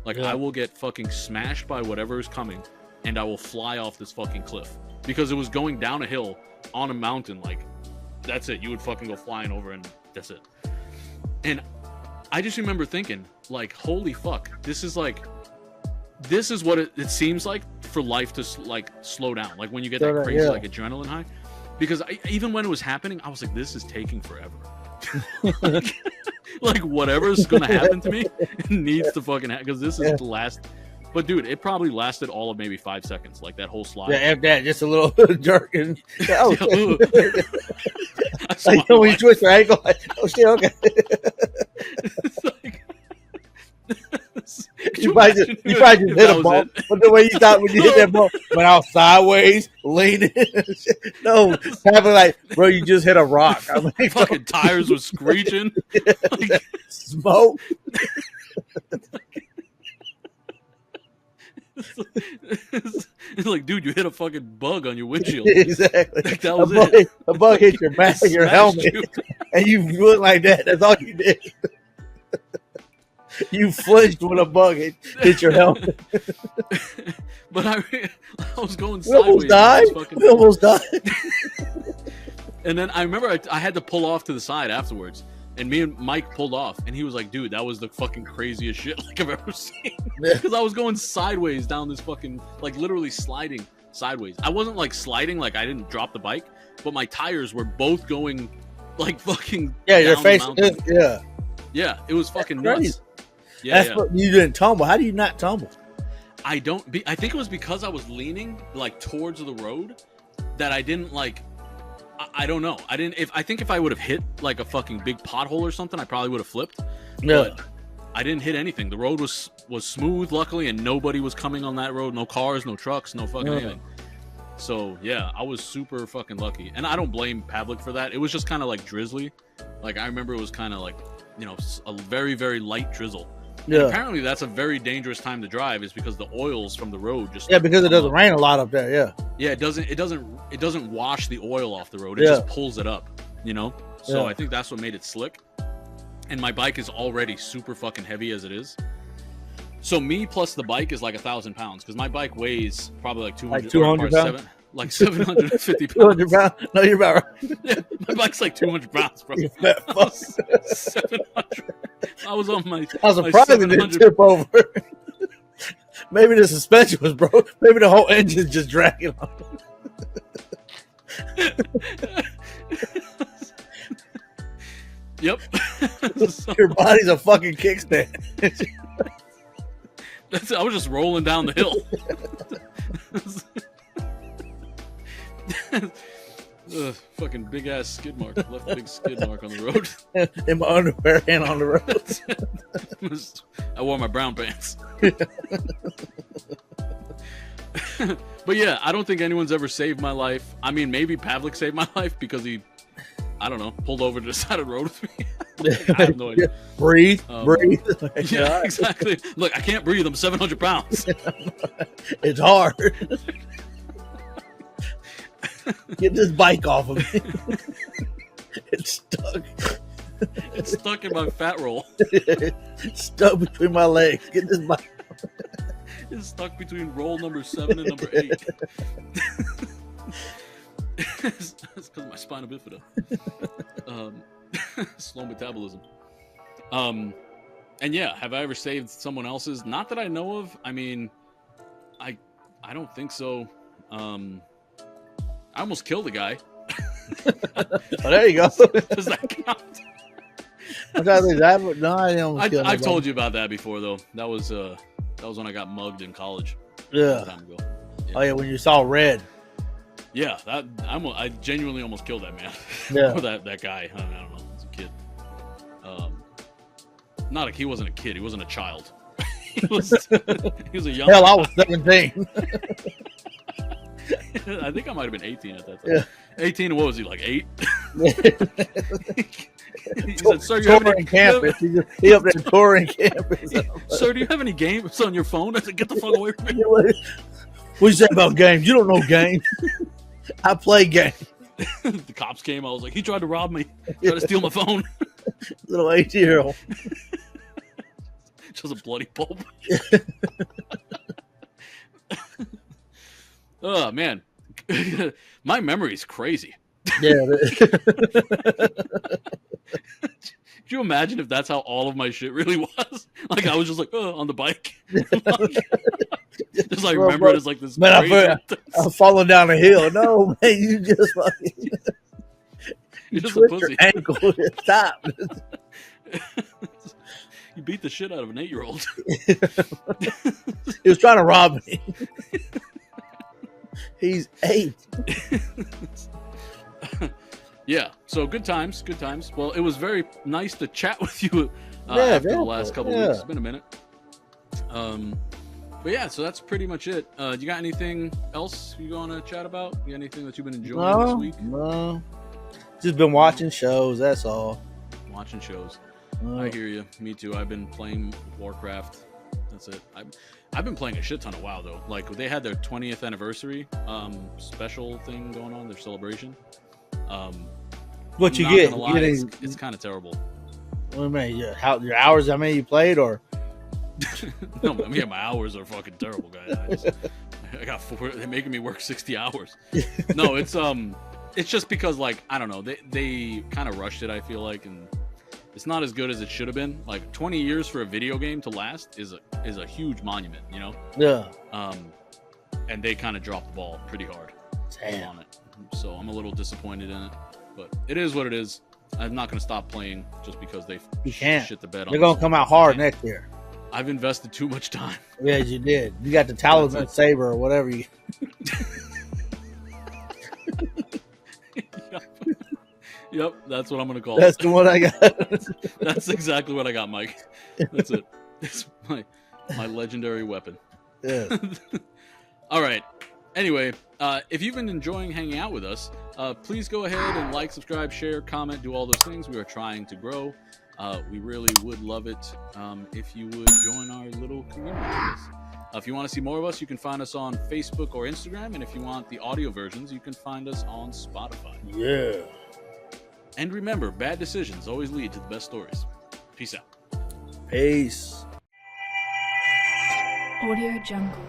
[SPEAKER 1] Like, yeah. I will get fucking smashed by whatever is coming and I will fly off this fucking cliff. Because it was going down a hill on a mountain. Like, that's it. You would fucking go flying over and that's it. And I just remember thinking, like, holy fuck, this is what it seems like for life to like slow down. Like when you get that crazy like adrenaline high. Because even when it was happening, I was like, this is taking forever. like whatever's going to happen to me needs to fucking happen. Because this is the last. But dude, it probably lasted all of maybe 5 seconds. Like that whole slide.
[SPEAKER 2] Yeah, after that, just a little jerk. And, oh, like, when you twist your ankle, like, oh shit, okay.
[SPEAKER 1] It's like,
[SPEAKER 2] you probably just hit a ball, but the way you thought when you hit that ball, went out sideways, leaning. No, having like, bro, you just hit a rock. I mean,
[SPEAKER 1] fucking tires were screeching. Like,
[SPEAKER 2] smoke.
[SPEAKER 1] It's like, dude, you hit a fucking bug on your windshield.
[SPEAKER 2] Exactly.
[SPEAKER 1] Like, that was it.
[SPEAKER 2] A bug hit your back, your helmet, and you look like that. That's all you did. You flinched when a bug hit your helmet.
[SPEAKER 1] But I was going
[SPEAKER 2] sideways. We almost died.
[SPEAKER 1] And then I remember I had to pull off to the side afterwards. And me and Mike pulled off. And he was like, dude, that was the fucking craziest shit like I've ever seen. Because I was going sideways down this fucking, like literally sliding sideways. I wasn't like sliding, like I didn't drop the bike. But my tires were both going like fucking
[SPEAKER 2] your face.
[SPEAKER 1] Yeah, it was fucking nuts.
[SPEAKER 2] Yeah, what, you didn't tumble. How do you not tumble?
[SPEAKER 1] I think it was because I was leaning like towards the road that I didn't like. I don't know. I think if I would have hit like a fucking big pothole or something, I probably would have flipped.
[SPEAKER 2] Yeah.
[SPEAKER 1] But I didn't hit anything. The road was smooth, luckily, and nobody was coming on that road. No cars, no trucks, no fucking anything. So yeah, I was super fucking lucky, and I don't blame Pavlik for that. It was just kind of like drizzly. Like I remember it was kind of like, you know, a very very light drizzle. Yeah. And apparently that's a very dangerous time to drive, is because the oils from the road just
[SPEAKER 2] because it doesn't rain a lot up there.
[SPEAKER 1] Yeah, it doesn't wash the oil off the road. It just pulls it up, you know. So I think that's what made it slick. And my bike is already super fucking heavy as it is. So me plus the bike is like 1,000 pounds, because my bike weighs probably like 200
[SPEAKER 2] pounds.
[SPEAKER 1] Like 750 pounds.
[SPEAKER 2] 200 pounds? No, you're about right.
[SPEAKER 1] Yeah, my bike's like 200 pounds, bro.
[SPEAKER 2] You fat fuck.
[SPEAKER 1] 700. I was on my.
[SPEAKER 2] I was surprised it didn't tip over. Maybe the suspension was broke. Maybe the whole engine's just dragging on.
[SPEAKER 1] Yep.
[SPEAKER 2] Your body's a fucking kickstand.
[SPEAKER 1] I was just rolling down the hill. Fucking big ass skid mark. Left a big skid mark on the road.
[SPEAKER 2] In my underwear and on the road.
[SPEAKER 1] I wore my brown pants. But yeah, I don't think anyone's ever saved my life. I mean, maybe Pavlik saved my life because he, I don't know, pulled over to the side of the road with me. I have no idea.
[SPEAKER 2] Breathe.
[SPEAKER 1] Yeah, exactly. Look, I can't breathe. I'm 700 pounds.
[SPEAKER 2] It's hard. Get this bike off of me. It's stuck.
[SPEAKER 1] It's stuck in my fat roll.
[SPEAKER 2] Stuck between my legs. Get this bike.
[SPEAKER 1] It's stuck between roll number 7 and number 8. It's because of my spina bifida. Slow metabolism. And yeah, have I ever saved someone else's? Not that I know of. I mean, I don't think so. I almost killed a guy.
[SPEAKER 2] Oh, there you go.
[SPEAKER 1] Does that count?
[SPEAKER 2] No, I didn't almost kill
[SPEAKER 1] I've told you about that before, though. That was That was when I got mugged in college.
[SPEAKER 2] Yeah.
[SPEAKER 1] A long time ago.
[SPEAKER 2] Yeah. Oh yeah, when you saw red.
[SPEAKER 1] Yeah, I genuinely almost killed that man.
[SPEAKER 2] Yeah.
[SPEAKER 1] Or that guy. I don't know. He's a kid. He wasn't a kid. He wasn't a child. he was a young.
[SPEAKER 2] Hell, I was 17.
[SPEAKER 1] I think I might have been 18 at that time.
[SPEAKER 2] Yeah.
[SPEAKER 1] 18. What was he, like 8? He
[SPEAKER 2] said, "Sir, you have any campus?" He up there touring campus.
[SPEAKER 1] Sir, do you have any games on your phone? I said, "Get the fuck away from me."
[SPEAKER 2] What you say about games? You don't know games. I play games.
[SPEAKER 1] The cops came. I was like, he tried to rob me. Tried to steal my phone.
[SPEAKER 2] Little 18-year-old.
[SPEAKER 1] Just a bloody pulp. Oh man, my memory is crazy.
[SPEAKER 2] Yeah.
[SPEAKER 1] Could you imagine if that's how all of my shit really was? Like I was just like on the bike, just like remember it as like this.
[SPEAKER 2] Man, I'm falling down a hill. No, man, you just fucking
[SPEAKER 1] you're just
[SPEAKER 2] twist
[SPEAKER 1] a pussy.
[SPEAKER 2] Your ankle. Stop.
[SPEAKER 1] You beat the shit out of an 8-year-old.
[SPEAKER 2] He was trying to rob me. He's 8.
[SPEAKER 1] Yeah, so good times. Well, it was very nice to chat with you after the last couple weeks. It's been a minute. But yeah, so that's pretty much it. You got anything else you want to chat about? You got anything that you've been enjoying this week?
[SPEAKER 2] No. Just been watching shows, that's all.
[SPEAKER 1] Watching shows. I hear you. Me too. I've been playing Warcraft. That's it. I've been playing a shit ton of WoW though. Like they had their 20th anniversary special thing going on, their celebration.
[SPEAKER 2] What you get?
[SPEAKER 1] It's kind of terrible.
[SPEAKER 2] What do you mean? Your hours? How many you played, or?
[SPEAKER 1] No, I mean my hours are fucking terrible, guys. I got 4. They're making me work 60 hours. No, it's just because like I don't know. They kind of rushed it. I feel like, and it's not as good as it should have been. Like 20 years for a video game to last is a huge monument, you know?
[SPEAKER 2] Yeah.
[SPEAKER 1] And they kind of dropped the ball pretty hard on it. So I'm a little disappointed in it, but it is what it is. I'm not going to stop playing just because they shit the bed on.
[SPEAKER 2] They're going to come out hard next year.
[SPEAKER 1] I've invested too much time.
[SPEAKER 2] Yeah, you did. You got the talisman saber or whatever you.
[SPEAKER 1] Yep, that's what I'm going to call
[SPEAKER 2] That's
[SPEAKER 1] it.
[SPEAKER 2] the one I got.
[SPEAKER 1] That's exactly what I got, Mike. That's it. It's my legendary weapon.
[SPEAKER 2] Yeah.
[SPEAKER 1] All right. Anyway, if you've been enjoying hanging out with us, please go ahead and like, subscribe, share, comment, do all those things. We are trying to grow. We really would love it if you would join our little community with us. If you want to see more of us, you can find us on Facebook or Instagram. And if you want the audio versions, you can find us on Spotify.
[SPEAKER 2] Yeah.
[SPEAKER 1] And remember, bad decisions always lead to the best stories. Peace out.
[SPEAKER 2] Peace.
[SPEAKER 3] Audio Jungle.